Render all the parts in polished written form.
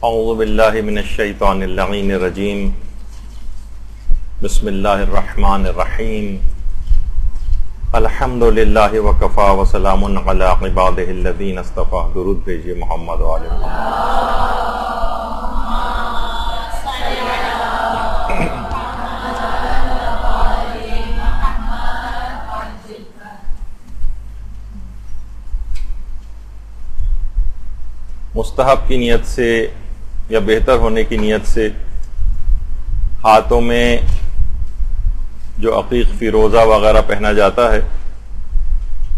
اعوذ باللہ من الشیطان اللعین الرجیم بسم اللہ الرحمن الرحیم الحمد للہ وکفا وسلام علی عبادہ الذین اصطفیٰ. درود بھیجیے محمد و آل محمد. مستحب کی نیت سے یا بہتر ہونے کی نیت سے ہاتھوں میں جو عقیق فیروزہ وغیرہ پہنا جاتا ہے،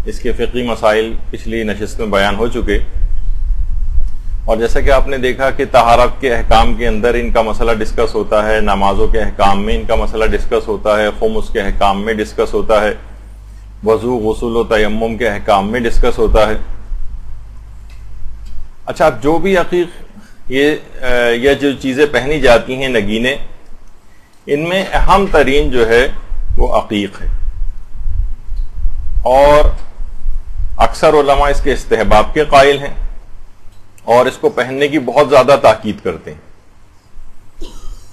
اس کے فقہی مسائل پچھلی نشست میں بیان ہو چکے، اور جیسا کہ آپ نے دیکھا کہ طہارت کے احکام کے اندر ان کا مسئلہ ڈسکس ہوتا ہے، نمازوں کے احکام میں ان کا مسئلہ ڈسکس ہوتا ہے، خمس کے احکام میں ڈسکس ہوتا ہے، وضو غسل و تیمم کے احکام میں ڈسکس ہوتا ہے. اچھا، اب جو بھی عقیق یہ جو چیزیں پہنی جاتی ہیں نگینے، ان میں اہم ترین جو ہے وہ عقیق ہے، اور اکثر علماء اس کے استحباب کے قائل ہیں اور اس کو پہننے کی بہت زیادہ تاکید کرتے ہیں.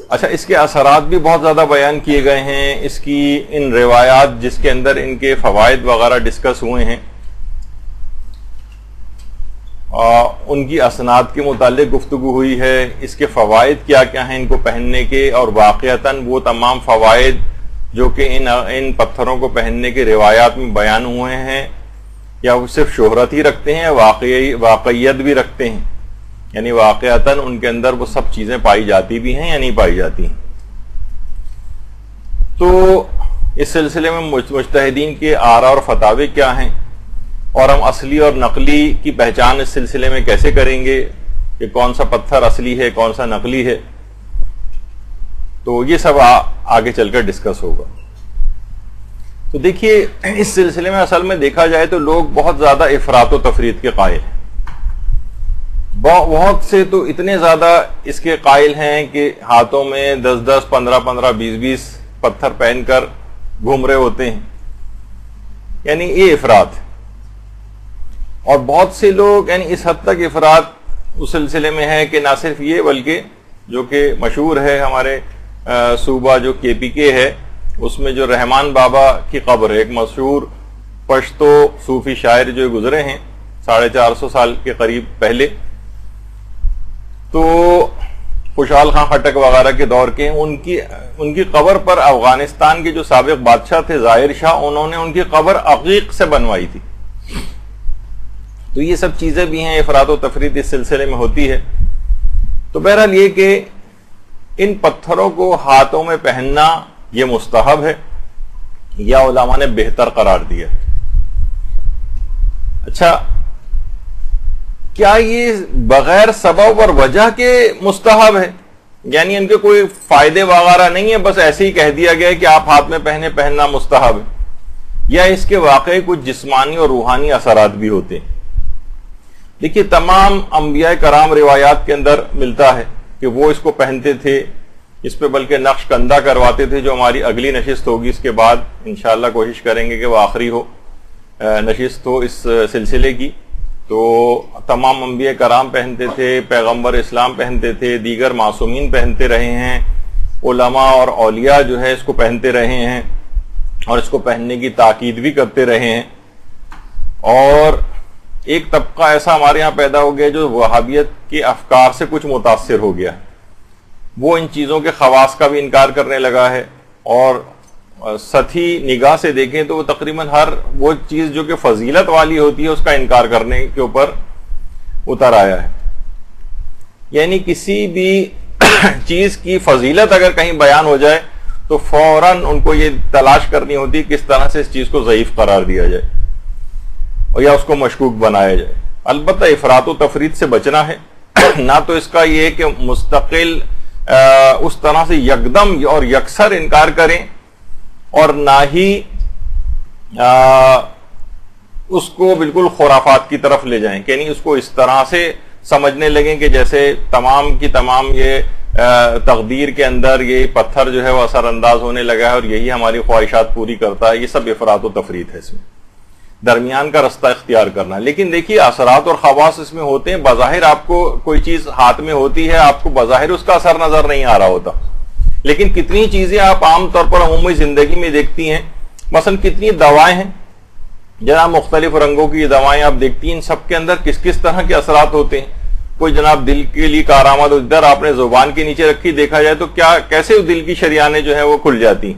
اچھا، اس کے اثرات بھی بہت زیادہ بیان کیے گئے ہیں. اس کی ان روایات جس کے اندر ان کے فوائد وغیرہ ڈسکس ہوئے ہیں، ان کی اسناد کے متعلق گفتگو ہوئی ہے. اس کے فوائد کیا کیا ہیں ان کو پہننے کے، اور واقعتاً وہ تمام فوائد جو کہ ان پتھروں کو پہننے کے روایات میں بیان ہوئے ہیں، یا وہ صرف شہرت ہی رکھتے ہیں، واقعیت بھی رکھتے ہیں، یعنی واقعتاً ان کے اندر وہ سب چیزیں پائی جاتی بھی ہیں یا نہیں پائی جاتی ہیں. تو اس سلسلے میں مجتہدین کے آراء اور فتاوی کیا ہیں، اور ہم اصلی اور نقلی کی پہچان اس سلسلے میں کیسے کریں گے کہ کون سا پتھر اصلی ہے کون سا نقلی ہے، تو یہ سب آگے چل کر ڈسکس ہوگا. تو دیکھیے، اس سلسلے میں اصل میں دیکھا جائے تو لوگ بہت زیادہ افراط و تفریط کے قائل ہیں. بہت سے تو اتنے زیادہ اس کے قائل ہیں کہ ہاتھوں میں 10 15 20 پتھر پہن کر گھوم رہے ہوتے ہیں، یعنی یہ افراط ہے. اور بہت سے لوگ یعنی اس حد تک افراط اس سلسلے میں ہے کہ نہ صرف یہ بلکہ جو کہ مشہور ہے ہمارے صوبہ جو KPK ہے، اس میں جو رحمان بابا کی قبر ہے، ایک مشہور پشتو صوفی شاعر جو گزرے ہیں 450 سال کے قریب پہلے، تو خوشحال خان خٹک وغیرہ کے دور کے ہیں. ان کی قبر پر افغانستان کے جو سابق بادشاہ تھے ظاہر شاہ، انہوں نے ان کی قبر عقیق سے بنوائی تھی. تو یہ سب چیزیں بھی ہیں، افراط و تفریط اس سلسلے میں ہوتی ہے. تو بہرحال یہ کہ ان پتھروں کو ہاتھوں میں پہننا یہ مستحب ہے یا علماء نے بہتر قرار دیا. اچھا، کیا یہ بغیر سبب اور وجہ کے مستحب ہے، یعنی ان کے کوئی فائدے وغیرہ نہیں ہے، بس ایسے ہی کہہ دیا گیا ہے کہ آپ ہاتھ میں پہننا مستحب ہے، یا اس کے واقعی کچھ جسمانی اور روحانی اثرات بھی ہوتے ہیں؟ دیکھیے، تمام انبیاء کرام روایات کے اندر ملتا ہے کہ وہ اس کو پہنتے تھے. اس پہ بلکہ نقش کندہ کرواتے تھے، جو ہماری اگلی نشست ہوگی اس کے بعد انشاءاللہ کوشش کریں گے کہ وہ آخری نشست ہو اس سلسلے کی. تو تمام انبیاء کرام پہنتے تھے، پیغمبر اسلام پہنتے تھے، دیگر معصومین پہنتے رہے ہیں، علماء اور اولیاء جو ہے اس کو پہنتے رہے ہیں اور اس کو پہننے کی تاکید بھی کرتے رہے ہیں. اور ایک طبقہ ایسا ہمارے ہاں پیدا ہو گیا جو وہابیت کے افکار سے کچھ متاثر ہو گیا، وہ ان چیزوں کے خواص کا بھی انکار کرنے لگا ہے، اور سطحی نگاہ سے دیکھیں تو وہ تقریباً ہر وہ چیز جو کہ فضیلت والی ہوتی ہے اس کا انکار کرنے کے اوپر اتر آیا ہے. یعنی کسی بھی چیز کی فضیلت اگر کہیں بیان ہو جائے تو فوراً ان کو یہ تلاش کرنی ہوتی ہے کس طرح سے اس چیز کو ضعیف قرار دیا جائے اور یا اس کو مشکوک بنایا جائے. البتہ افراط و تفریط سے بچنا ہے. نہ تو اس کا یہ کہ مستقل اس طرح سے یکدم اور یکسر انکار کریں، اور نہ ہی اس کو بالکل خرافات کی طرف لے جائیں، یعنی اس کو اس طرح سے سمجھنے لگیں کہ جیسے تمام کی تمام یہ تقدیر کے اندر یہ پتھر جو ہے وہ اثر انداز ہونے لگا ہے اور یہی ہماری خواہشات پوری کرتا ہے. یہ سب افراط و تفریط ہے اس میں. درمیان کا رستہ اختیار کرنا. لیکن دیکھیے اثرات اور خواص اس میں ہوتے ہیں. بظاہر آپ کو کوئی چیز ہاتھ میں ہوتی ہے, آپ کو بظاہر اس کا اثر نظر نہیں آ رہا ہوتا, لیکن کتنی چیزیں آپ عام طور پر عمومی زندگی میں دیکھتی ہیں. مثلا کتنی دوائیں ہیں جناب, مختلف رنگوں کی دوائیں آپ دیکھتی ہیں, ان سب کے اندر کس کس طرح کے اثرات ہوتے ہیں. کوئی جناب دل کے لیے کارآمد, ادھر آپ نے زبان کے نیچے رکھی, دیکھا جائے تو کیسے دل کی شریانیں جو ہیں وہ کھل جاتی.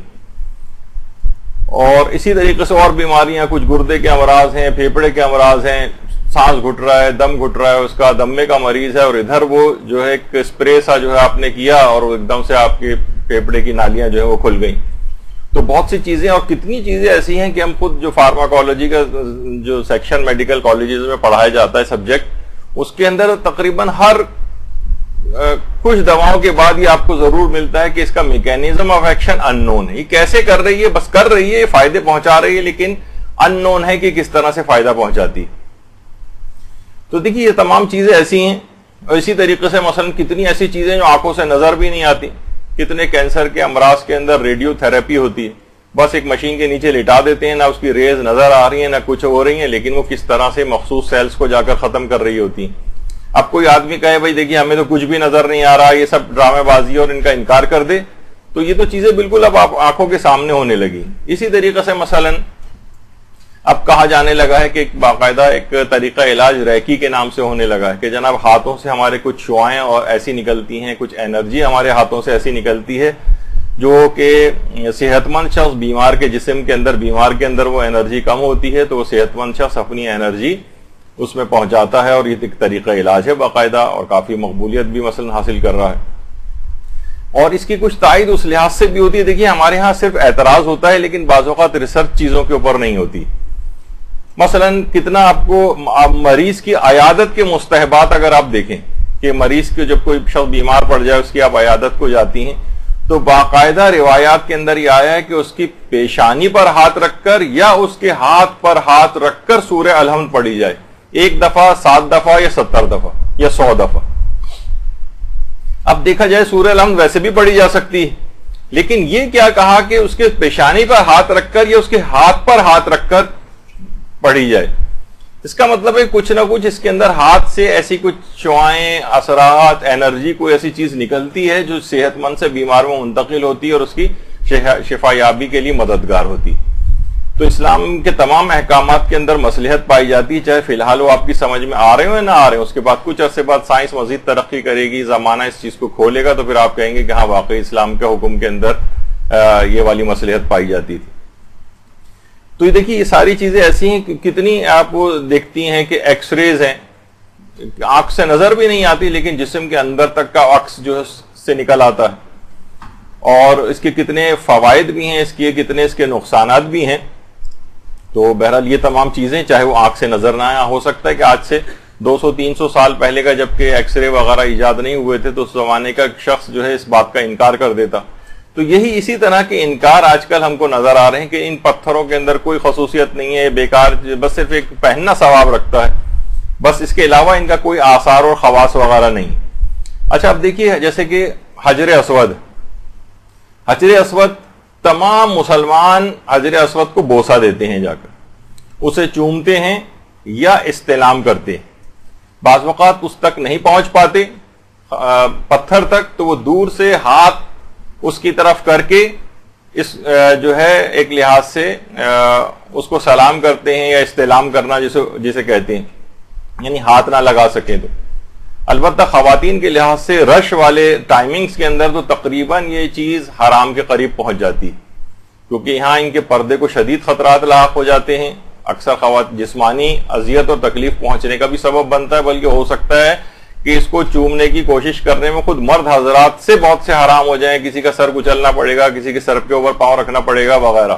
اور اسی طریقے سے اور بیماریاں, کچھ گردے کے امراض ہیں, پھیپڑے کے امراض ہیں, سانس گھٹ رہا ہے, دم گھٹ رہا ہے, اس کا دمے کا مریض ہے, اور ادھر وہ جو ہے ایک اسپرے سا جو ہے آپ نے کیا اور ایک دم سے آپ کے پھیپڑے کی نالیاں جو ہے وہ کھل گئیں. تو بہت سی چیزیں, اور کتنی چیزیں ایسی ہیں کہ ہم خود جو فارماکالوجی کا جو سیکشن میڈیکل کالجز میں پڑھایا جاتا ہے سبجیکٹ, اس کے اندر تقریباً ہر کچھ دواؤں کے بعد یہ آپ کو ضرور ملتا ہے کہ اس کا میکینزم آف ایکشن ان نون ہے. یہ کیسے کر رہی ہے, بس کر رہی ہے, یہ فائدے پہنچا رہی ہے, لیکن ان نون ہے کہ کس طرح سے فائدہ پہنچاتی. تو دیکھیے یہ تمام چیزیں ایسی ہیں. اور اسی طریقے سے مثلا کتنی ایسی چیزیں جو آنکھوں سے نظر بھی نہیں آتی. کتنے کینسر کے امراض کے اندر ریڈیو تھراپی ہوتی ہے, بس ایک مشین کے نیچے لٹا دیتے ہیں, نہ اس کی ریز نظر آ رہی ہیں نہ کچھ ہو رہی ہیں, لیکن وہ کس طرح سے مخصوص سیلز کو جا کر ختم کر رہی ہوتی ہیں. اب کوئی آدمی کہے بھائی دیکھیے ہمیں تو کچھ بھی نظر نہیں آ رہا, یہ سب ڈرامے بازی اور ان کا انکار کر دے, تو یہ تو چیزیں بالکل اب آنکھوں کے سامنے ہونے لگی. اسی طریقے سے مثلا اب کہا جانے لگا ہے کہ ایک باقاعدہ ایک طریقہ علاج ریکی کے نام سے ہونے لگا ہے کہ جناب ہاتھوں سے ہمارے کچھ شعائیں اور ایسی نکلتی ہیں, کچھ انرجی ہمارے ہاتھوں سے ایسی نکلتی ہے جو کہ صحت مند شخص بیمار کے جسم کے اندر, بیمار کے اندر وہ انرجی کم ہوتی ہے تو وہ صحت مند شخص اپنی انرجی اس میں پہنچاتا ہے, اور یہ ایک طریقہ علاج ہے باقاعدہ, اور کافی مقبولیت بھی مثلا حاصل کر رہا ہے. اور اس کی کچھ تائید اس لحاظ سے بھی ہوتی ہے. دیکھیے ہمارے ہاں صرف اعتراض ہوتا ہے, لیکن بعض اوقات ریسرچ چیزوں کے اوپر نہیں ہوتی. مثلا کتنا آپ کو مریض کی عیادت کے مستحبات اگر آپ دیکھیں کہ مریض کے جب کوئی شخص بیمار پڑ جائے اس کی آپ عیادت کو جاتی ہیں, تو باقاعدہ روایات کے اندر یہ آیا ہے کہ اس کی پیشانی پر ہاتھ رکھ کر یا اس کے ہاتھ پر ہاتھ رکھ کر سورہ الحمد پڑھی جائے, 1 دفعہ 7 دفعہ یا 70 دفعہ یا 100 دفعہ. اب دیکھا جائے سورہ الحمد ویسے بھی پڑھی جا سکتی ہے, لیکن یہ کیا کہا کہ اس کے پیشانی پر ہاتھ رکھ کر یا اس کے ہاتھ پر ہاتھ رکھ کر پڑھی جائے. اس کا مطلب ہے کچھ نہ کچھ اس کے اندر ہاتھ سے ایسی کچھ شعائیں, اثرات, انرجی, کوئی ایسی چیز نکلتی ہے جو صحت مند سے بیمار میں منتقل ہوتی ہے اور اس کی شفا یابی کے لیے مددگار ہوتی. تو اسلام کے تمام احکامات کے اندر مصلحت پائی جاتی ہے, چاہے فی الحال وہ آپ کی سمجھ میں آ رہے ہو یا نہ آ رہے ہو. اس کے بعد کچھ عرصے بعد سائنس مزید ترقی کرے گی, زمانہ اس چیز کو کھولے گا, تو پھر آپ کہیں گے کہ ہاں واقعی اسلام کے حکم کے اندر یہ والی مصلحت پائی جاتی تھی. تو یہ دیکھیے یہ ساری چیزیں ایسی ہیں کہ کتنی آپ دیکھتی ہیں کہ ایکس ریز ہیں, آنکھ سے نظر بھی نہیں آتی, لیکن جسم کے اندر تک کا عکس جو سے نکل آتا ہے, اور اس کے کتنے فوائد بھی ہیں, اس کے کتنے اس کے نقصانات بھی ہیں. تو بہرحال یہ تمام چیزیں چاہے وہ آنکھ سے نظر نہ آیا, ہو سکتا ہے کہ آج سے 200-300 سال پہلے کا جبکہ ایکس رے وغیرہ ایجاد نہیں ہوئے تھے تو اس زمانے کا شخص جو ہے اس بات کا انکار کر دیتا. تو یہی اسی طرح کے انکار آج کل ہم کو نظر آ رہے ہیں کہ ان پتھروں کے اندر کوئی خصوصیت نہیں ہے, بیکار, بس صرف ایک پہننا ثواب رکھتا ہے, بس اس کے علاوہ ان کا کوئی آثار اور خواص وغیرہ نہیں. اچھا اب دیکھیے جیسے کہ حجر اسود, تمام مسلمان حجر اسود کو بوسہ دیتے ہیں, جا کر اسے چومتے ہیں یا استلام کرتے ہیں. بعض اوقات اس تک نہیں پہنچ پاتے پتھر تک, تو وہ دور سے ہاتھ اس کی طرف کر کے اس جو ہے ایک لحاظ سے اس کو سلام کرتے ہیں, یا استلام کرنا جسے کہتے ہیں, یعنی ہاتھ نہ لگا سکیں تو. البتہ خواتین کے لحاظ سے رش والے ٹائمنگز کے اندر تو تقریباً یہ چیز حرام کے قریب پہنچ جاتی ہے, کیونکہ یہاں ان کے پردے کو شدید خطرات لاحق ہو جاتے ہیں. اکثر خواتین جسمانی اذیت اور تکلیف پہنچنے کا بھی سبب بنتا ہے, بلکہ ہو سکتا ہے کہ اس کو چومنے کی کوشش کرنے میں خود مرد حضرات سے بہت سے حرام ہو جائیں, کسی کا سر کچلنا پڑے گا, کسی کے سر کے اوپر پاؤں رکھنا پڑے گا وغیرہ.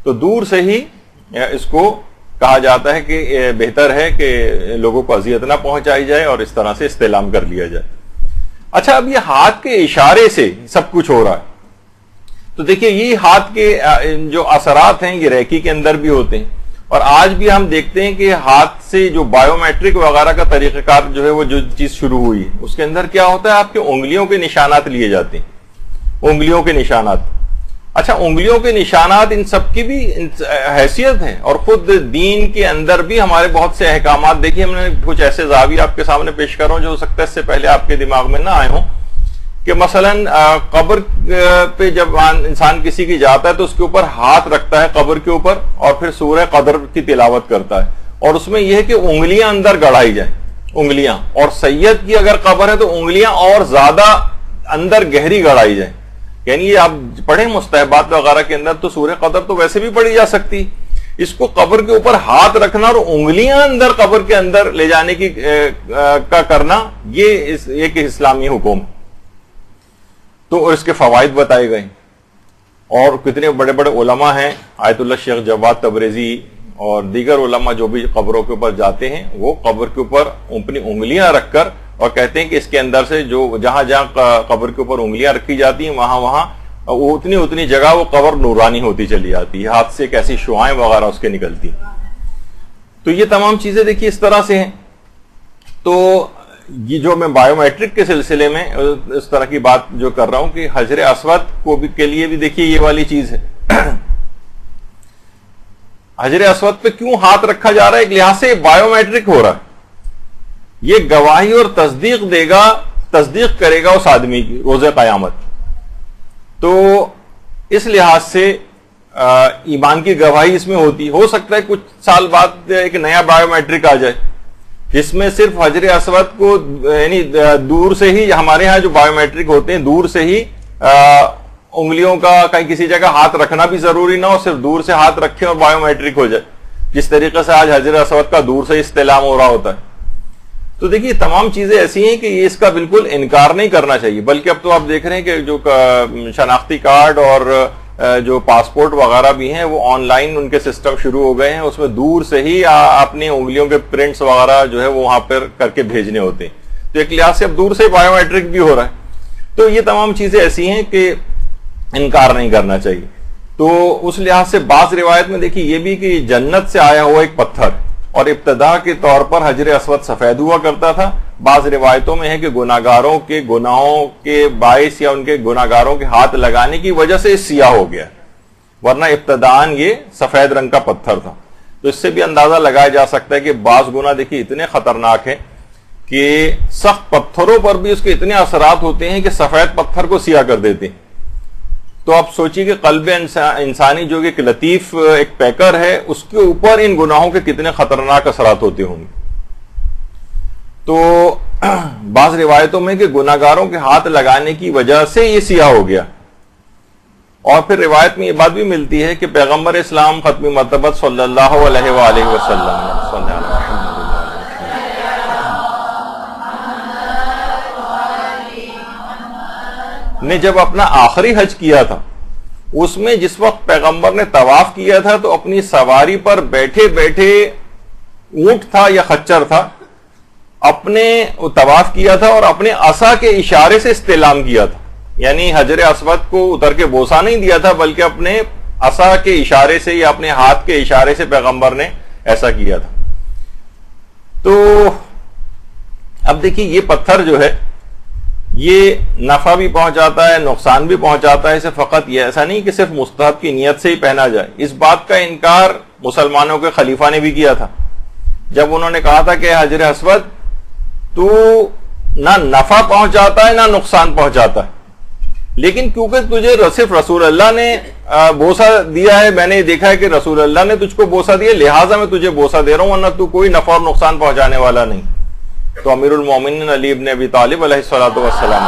تو دور سے ہی اس کو کہا جاتا ہے کہ بہتر ہے کہ لوگوں کو اذیت نہ پہنچائی جائے اور اس طرح سے استعلام کر لیا جائے. اچھا اب یہ ہاتھ کے اشارے سے سب کچھ ہو رہا ہے, تو دیکھیے یہ ہاتھ کے جو اثرات ہیں یہ ریکی کے اندر بھی ہوتے ہیں, اور آج بھی ہم دیکھتے ہیں کہ ہاتھ سے جو بایو میٹرک وغیرہ کا طریقہ کار جو ہے وہ جو چیز شروع ہوئی ہے, اس کے اندر کیا ہوتا ہے, آپ کے انگلیوں کے نشانات لیے جاتے ہیں, انگلیوں کے نشانات, اچھا انگلیوں کے نشانات ان سب کی بھی حیثیت ہے، اور خود دین کے اندر بھی ہمارے بہت سے احکامات دیکھیے. ہم نے کچھ ایسے زاویے آپ کے سامنے پیش کر رہا ہوں جو ہو سکتا ہے اس سے پہلے آپ کے دماغ میں نہ آئے ہوں، کہ مثلا قبر پہ جب انسان کسی کی جاتا ہے تو اس کے اوپر ہاتھ رکھتا ہے قبر کے اوپر، اور پھر سورہ قدر کی تلاوت کرتا ہے، اور اس میں یہ ہے کہ انگلیاں اندر گڑائی جائیں، انگلیاں، اور سید کی اگر قبر ہے تو انگلیاں اور زیادہ اندر گہری گڑائی جائیں. یعنی یہ آپ پڑھیں مستحبات وغیرہ کے اندر تو سورہ قدر تو ویسے بھی پڑھی جا سکتی، اس کو قبر کے اوپر ہاتھ رکھنا اور انگلیاں اندر قبر کے اندر لے جانے کی کا کرنا، یہ ایک اسلامی حکم. تو اس کے فوائد بتائے گئے، اور کتنے بڑے بڑے علماء ہیں، آیت اللہ شیخ جواد تبریزی اور دیگر علماء جو بھی قبروں کے اوپر جاتے ہیں وہ قبر کے اوپر اپنی انگلیاں رکھ کر، اور کہتے ہیں کہ اس کے اندر سے جو جہاں جہاں قبر کے اوپر انگلیاں رکھی جاتی ہیں وہاں اتنی جگہ وہ قبر نورانی ہوتی چلی جاتی ہے، ہاتھ سے کیسی شعائیں وغیرہ اس کے نکلتی. تو یہ تمام چیزیں دیکھیے اس طرح سے ہیں. تو یہ جو میں بایو میٹرک کے سلسلے میں اس طرح کی بات جو کر رہا ہوں کہ حجر اسود کو بھی کے لیے بھی دیکھیے یہ والی چیز ہے. حجر اسود پہ کیوں ہاتھ رکھا جا رہا ہے؟ ایک لحاظ سے بایو میٹرک ہو رہا ہے، یہ گواہی اور تصدیق کرے گا اس آدمی کی روز قیامت. تو اس لحاظ سے ایمان کی گواہی اس میں ہوتی. ہو سکتا ہے کچھ سال بعد ایک نیا بایو میٹرک آ جائے جس میں صرف حجر اسود کو یعنی دور سے ہی، ہمارے ہاں جو بایو میٹرک ہوتے ہیں دور سے ہی انگلیوں کا کہیں کسی جگہ ہاتھ رکھنا بھی ضروری نہ ہو، صرف دور سے ہاتھ رکھیں اور بایو میٹرک ہو جائے، جس طریقے سے آج حجر اسود کا دور سے استعلام ہو رہا ہوتا ہے. تو دیکھیے تمام چیزیں ایسی ہیں کہ یہ اس کا بالکل انکار نہیں کرنا چاہیے، بلکہ اب تو آپ دیکھ رہے ہیں کہ جو شناختی کارڈ اور جو پاسپورٹ وغیرہ بھی ہیں وہ آن لائن ان کے سسٹم شروع ہو گئے ہیں، اس میں دور سے ہی اپنی انگلیوں کے پرنٹس وغیرہ جو ہے وہ وہاں پر کر کے بھیجنے ہوتے ہیں. تو ایک لحاظ سے اب دور سے بایو میٹرک بھی ہو رہا ہے. تو یہ تمام چیزیں ایسی ہیں کہ انکار نہیں کرنا چاہیے. تو اس لحاظ سے بعض روایت میں دیکھیے یہ بھی کہ جنت سے آیا ہوا ایک پتھر، اور ابتدا کے طور پر حجر اسود سفید ہوا کرتا تھا. بعض روایتوں میں ہے کہ گناہگاروں کے گناہوں کے باعث یا ان کے گناہگاروں کے ہاتھ لگانے کی وجہ سے سیاہ ہو گیا، ورنہ ابتداً یہ سفید رنگ کا پتھر تھا. تو اس سے بھی اندازہ لگایا جا سکتا ہے کہ بعض گناہ دیکھیے اتنے خطرناک ہیں کہ سخت پتھروں پر بھی اس کے اتنے اثرات ہوتے ہیں کہ سفید پتھر کو سیاہ کر دیتے ہیں. تو آپ سوچیے کہ قلب انسانی جو کہ ایک لطیف ایک پیکر ہے، اس کے اوپر ان گناہوں کے کتنے خطرناک اثرات ہوتے ہوں گے. تو بعض روایتوں میں کہ گناہگاروں کے ہاتھ لگانے کی وجہ سے یہ سیاہ ہو گیا. اور پھر روایت میں یہ بات بھی ملتی ہے کہ پیغمبر اسلام ختم مرتبت صلی اللہ علیہ وآلہ وسلم نے جب اپنا آخری حج کیا تھا، اس میں جس وقت پیغمبر نے طواف کیا تھا تو اپنی سواری پر بیٹھے بیٹھے اونٹ تھا یا خچر تھا، اپنے طواف کیا تھا اور اپنے عصا کے اشارے سے استعلام کیا تھا. یعنی حجر اسود کو اتر کے بوسہ نہیں دیا تھا، بلکہ اپنے عصا کے اشارے سے یا اپنے ہاتھ کے اشارے سے پیغمبر نے ایسا کیا تھا. تو اب دیکھیے یہ پتھر جو ہے یہ نفع بھی پہنچاتا ہے، نقصان بھی پہنچاتا ہے. اسے فقط یہ ایسا نہیں کہ صرف مستحب کی نیت سے ہی پہنا جائے. اس بات کا انکار مسلمانوں کے خلیفہ نے بھی کیا تھا جب انہوں نے کہا تھا کہ حجر اسود تو نہ نفع پہنچاتا ہے نہ نقصان پہنچاتا ہے، لیکن کیونکہ تجھے صرف رسول اللہ نے بوسہ دیا ہے، میں نے دیکھا ہے کہ رسول اللہ نے تجھ کو بوسہ دیا، لہٰذا میں تجھے بوسہ دے رہا ہوں، ورنہ تو کوئی نفع اور نقصان پہنچانے والا نہیں. تو امیر المومنین علی ابن ابی طالب علیہ الصلوۃ والسلام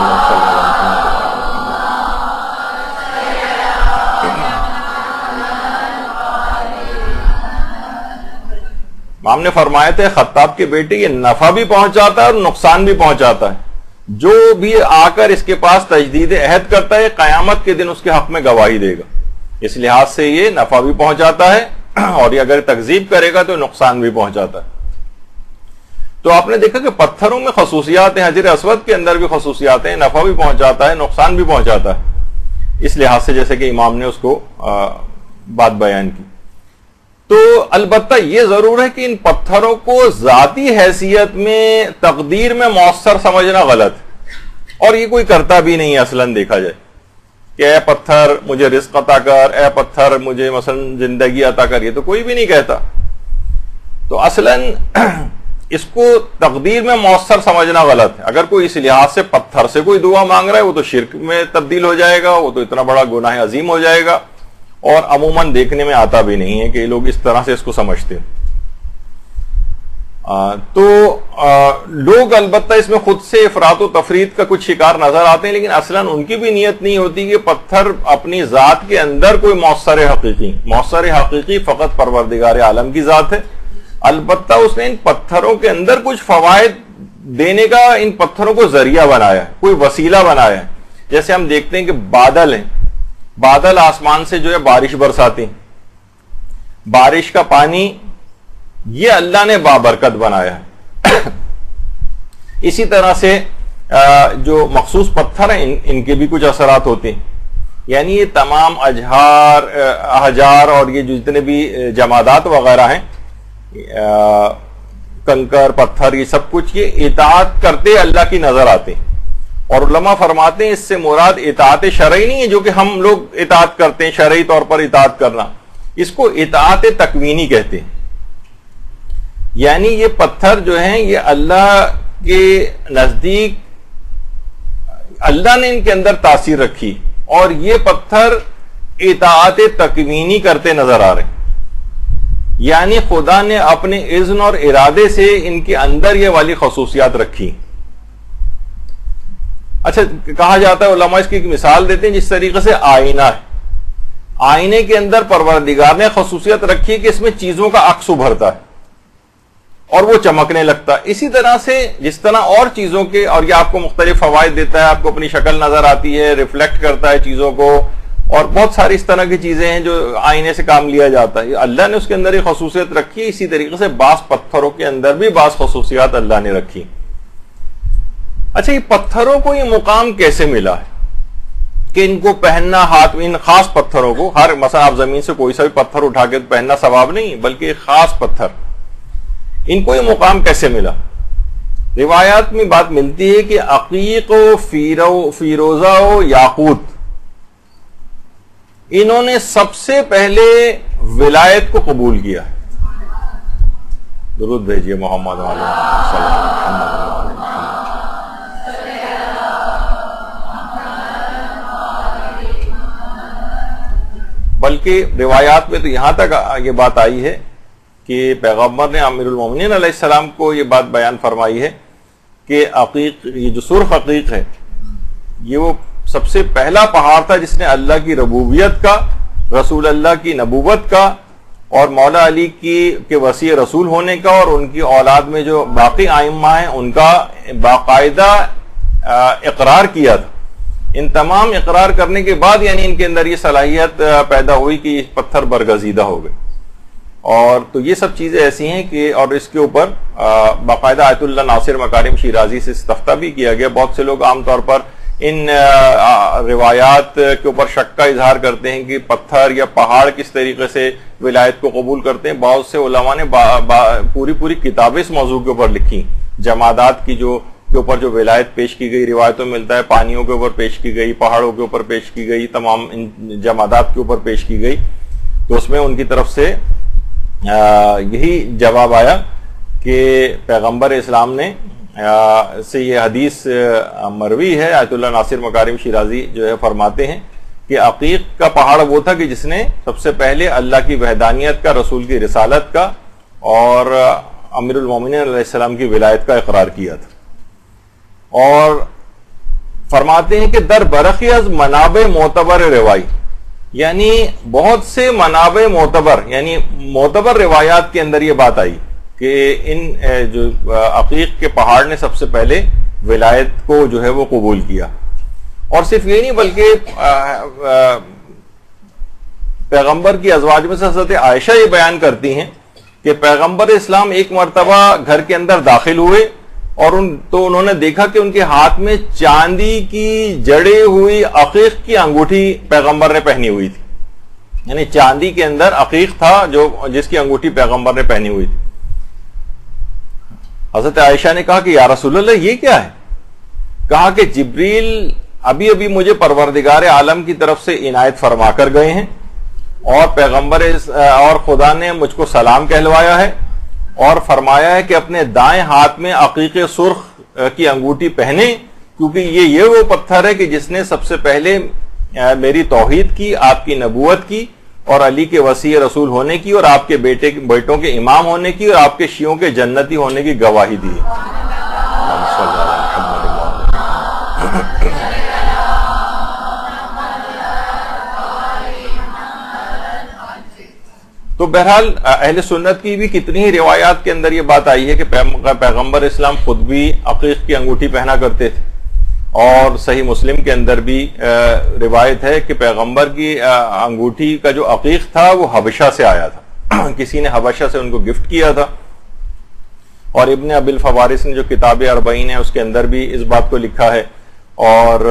ہم نے فرمایا تھے خطاب کے بیٹے یہ نفع بھی پہنچاتا ہے اور نقصان بھی پہنچاتا ہے. جو بھی آ کر اس کے پاس تجدید عہد کرتا ہے قیامت کے دن اس کے حق میں گواہی دے گا. اس لحاظ سے یہ نفع بھی پہنچاتا ہے اور یہ اگر تکذیب کرے گا تو نقصان بھی پہنچاتا ہے. تو آپ نے دیکھا کہ پتھروں میں خصوصیات ہیں، حجر اسود کے اندر بھی خصوصیات ہیں، نفع بھی پہنچاتا ہے نقصان بھی پہنچاتا ہے. اس لحاظ سے جیسے کہ امام نے اس کو بات بیان کی. تو البتہ یہ ضرور ہے کہ ان پتھروں کو ذاتی حیثیت میں تقدیر میں مؤثر سمجھنا غلط ہے، اور یہ کوئی کرتا بھی نہیں ہے اصلاً دیکھا جائے. کہ اے پتھر مجھے رزق عطا کر، اے پتھر مجھے مثلا زندگی عطا کر، یہ تو کوئی بھی نہیں کہتا. تو اصلاً اس کو تقدیر میں مؤثر سمجھنا غلط ہے. اگر کوئی اس لحاظ سے پتھر سے کوئی دعا مانگ رہا ہے وہ تو شرک میں تبدیل ہو جائے گا، وہ تو اتنا بڑا گناہ عظیم ہو جائے گا، اور عموماً دیکھنے میں آتا بھی نہیں ہے کہ یہ لوگ اس طرح سے اس کو سمجھتے ہیں. تو لوگ البتہ اس میں خود سے افراط و تفرید کا کچھ شکار نظر آتے ہیں، لیکن اصلاً ان کی بھی نیت نہیں ہوتی کہ پتھر اپنی ذات کے اندر کوئی مؤثر حقیقی فقط پروردگار عالم کی ذات ہے. البتہ اس نے ان پتھروں کے اندر کچھ فوائد دینے کا ان پتھروں کو ذریعہ بنایا ہے، کوئی وسیلہ بنایا ہے. جیسے ہم دیکھتے ہیں کہ بادل ہیں، بادل آسمان سے جو ہے بارش برساتے ہیں، بارش کا پانی یہ اللہ نے بابرکت بنایا ہے. اسی طرح سے جو مخصوص پتھر ہیں ان کے بھی کچھ اثرات ہوتے ہیں. یعنی یہ تمام احجار اور یہ جو جتنے بھی جمادات وغیرہ ہیں، کنکر پتھر، یہ سب کچھ یہ اطاعت کرتے اللہ کی نظر آتے ہیں. اور علماء فرماتے ہیں اس سے مراد اطاعت شرعی نہیں ہے جو کہ ہم لوگ اطاعت کرتے ہیں، شرعی طور پر اطاعت کرنا، اس کو اطاعت تکوینی کہتے ہیں. یعنی یہ پتھر جو ہیں یہ اللہ کے نزدیک اللہ نے ان کے اندر تاثیر رکھی، اور یہ پتھر اطاعت تکوینی کرتے نظر آ رہے ہیں. یعنی خدا نے اپنے اذن اور ارادے سے ان کے اندر یہ والی خصوصیات رکھی. اچھا، کہا جاتا ہے علماء اس کی ایک مثال دیتے ہیں، جس طریقے سے آئینہ ہے، آئینے کے اندر پروردگار نے خصوصیت رکھی کہ اس میں چیزوں کا عکس ابھرتا ہے اور وہ چمکنے لگتا ہے. اسی طرح سے جس طرح اور چیزوں کے، اور یہ آپ کو مختلف فوائد دیتا ہے، آپ کو اپنی شکل نظر آتی ہے، ریفلیکٹ کرتا ہے چیزوں کو، اور بہت ساری اس طرح کی چیزیں ہیں جو آئینے سے کام لیا جاتا ہے. اللہ نے اس کے اندر یہ خصوصیت رکھی. اسی طریقے سے بعض پتھروں کے اندر بھی بعض خصوصیات اللہ نے رکھی. اچھا، یہ پتھروں کو یہ مقام کیسے ملا ہے کہ ان کو پہننا ہاتھ میں، ان خاص پتھروں کو، ہر مثلا آپ زمین سے کوئی سا بھی پتھر اٹھا کے پہننا ثواب نہیں، بلکہ خاص پتھر، ان کو یہ مقام کیسے ملا؟ روایات میں بات ملتی ہے کہ عقیق و فیروزہ و یاقوت، انہوں نے سب سے پہلے ولایت کو قبول کیا. درود بھیجیے محمد علیہ السلام. بلکہ روایات میں تو یہاں تک یہ بات آئی ہے کہ پیغمبر نے امیر المومنین علیہ السلام کو یہ بات بیان فرمائی ہے کہ عقیق، یہ جو سرخ عقیق ہے، یہ وہ سب سے پہلا پہاڑ تھا جس نے اللہ کی ربوبیت کا، رسول اللہ کی نبوت کا، اور مولا علی کے وسیع رسول ہونے کا، اور ان کی اولاد میں جو باقی ائمہ ہیں ان کا باقاعدہ اقرار کیا تھا. ان تمام اقرار کرنے کے بعد یعنی ان کے اندر یہ صلاحیت پیدا ہوئی کہ یہ پتھر برگزیدہ ہو گئے. اور تو یہ سب چیزیں ایسی ہیں کہ، اور اس کے اوپر باقاعدہ آیت اللہ ناصر مکارم شیرازی سے استفتاء بھی کیا گیا. بہت سے لوگ عام طور پر ان روایات کے اوپر شک کا اظہار کرتے ہیں کہ پتھر یا پہاڑ کس طریقے سے ولایت کو قبول کرتے ہیں. بہت سے علماء نے پوری کتابیں اس موضوع کے اوپر لکھی، جمادات کی کے اوپر جو ولایت پیش کی گئی. روایتوں میں ملتا ہے پانیوں کے اوپر پیش کی گئی، پہاڑوں کے اوپر پیش کی گئی، تمام جمادات کے اوپر پیش کی گئی. تو اس میں ان کی طرف سے یہی جواب آیا کہ پیغمبر اسلام نے سے یہ حدیث مروی ہے، آیت اللہ ناصر مکارم شیرازی جو ہے فرماتے ہیں کہ عقیق کا پہاڑ وہ تھا کہ جس نے سب سے پہلے اللہ کی وحدانیت کا، رسول کی رسالت کا اور امیر المومنین علیہ السلام کی ولایت کا اقرار کیا تھا. اور فرماتے ہیں کہ در برخی از منابع معتبر روائی، یعنی بہت سے منابع معتبر، یعنی معتبر روایات کے اندر یہ بات آئی کہ ان جو عقیق کے پہاڑ نے سب سے پہلے ولایت کو جو ہے وہ قبول کیا. اور صرف یہ نہیں بلکہ پیغمبر کی ازواج میں سے حضرت عائشہ یہ بیان کرتی ہیں کہ پیغمبر اسلام ایک مرتبہ گھر کے اندر داخل ہوئے اور تو انہوں نے دیکھا کہ ان کے ہاتھ میں چاندی کی جڑی ہوئی عقیق کی انگوٹھی پیغمبر نے پہنی ہوئی تھی. یعنی چاندی کے اندر عقیق تھا جس کی انگوٹھی پیغمبر نے پہنی ہوئی تھی. حضرت عائشہ نے کہا کہ یا رسول اللہ یہ کیا ہے؟ کہا کہ جبریل ابھی ابھی مجھے پروردگار عالم کی طرف سے عنایت فرما کر گئے ہیں اور پیغمبر اور خدا نے مجھ کو سلام کہلوایا ہے اور فرمایا ہے کہ اپنے دائیں ہاتھ میں عقیق سرخ کی انگوٹھی پہنے، کیونکہ یہ وہ پتھر ہے کہ جس نے سب سے پہلے میری توحید کی، آپ کی نبوت کی اور علی کے وصی رسول ہونے کی اور آپ کے بیٹوں کے امام ہونے کی اور آپ کے شیعوں کے جنتی ہونے کی گواہی دی ہے۔ تو بہرحال اہل سنت کی بھی کتنی ہی روایات کے اندر یہ بات آئی ہے کہ پیغمبر اسلام خود بھی عقیق کی انگوٹھی پہنا کرتے تھے، اور صحیح مسلم کے اندر بھی روایت ہے کہ پیغمبر کی انگوٹھی کا جو عقیق تھا وہ حبشہ سے آیا تھا، کسی نے حبشہ سے ان کو گفٹ کیا تھا، اور ابن ابی الفوارس نے جو کتاب اربعین ہے اس کے اندر بھی اس بات کو لکھا ہے، اور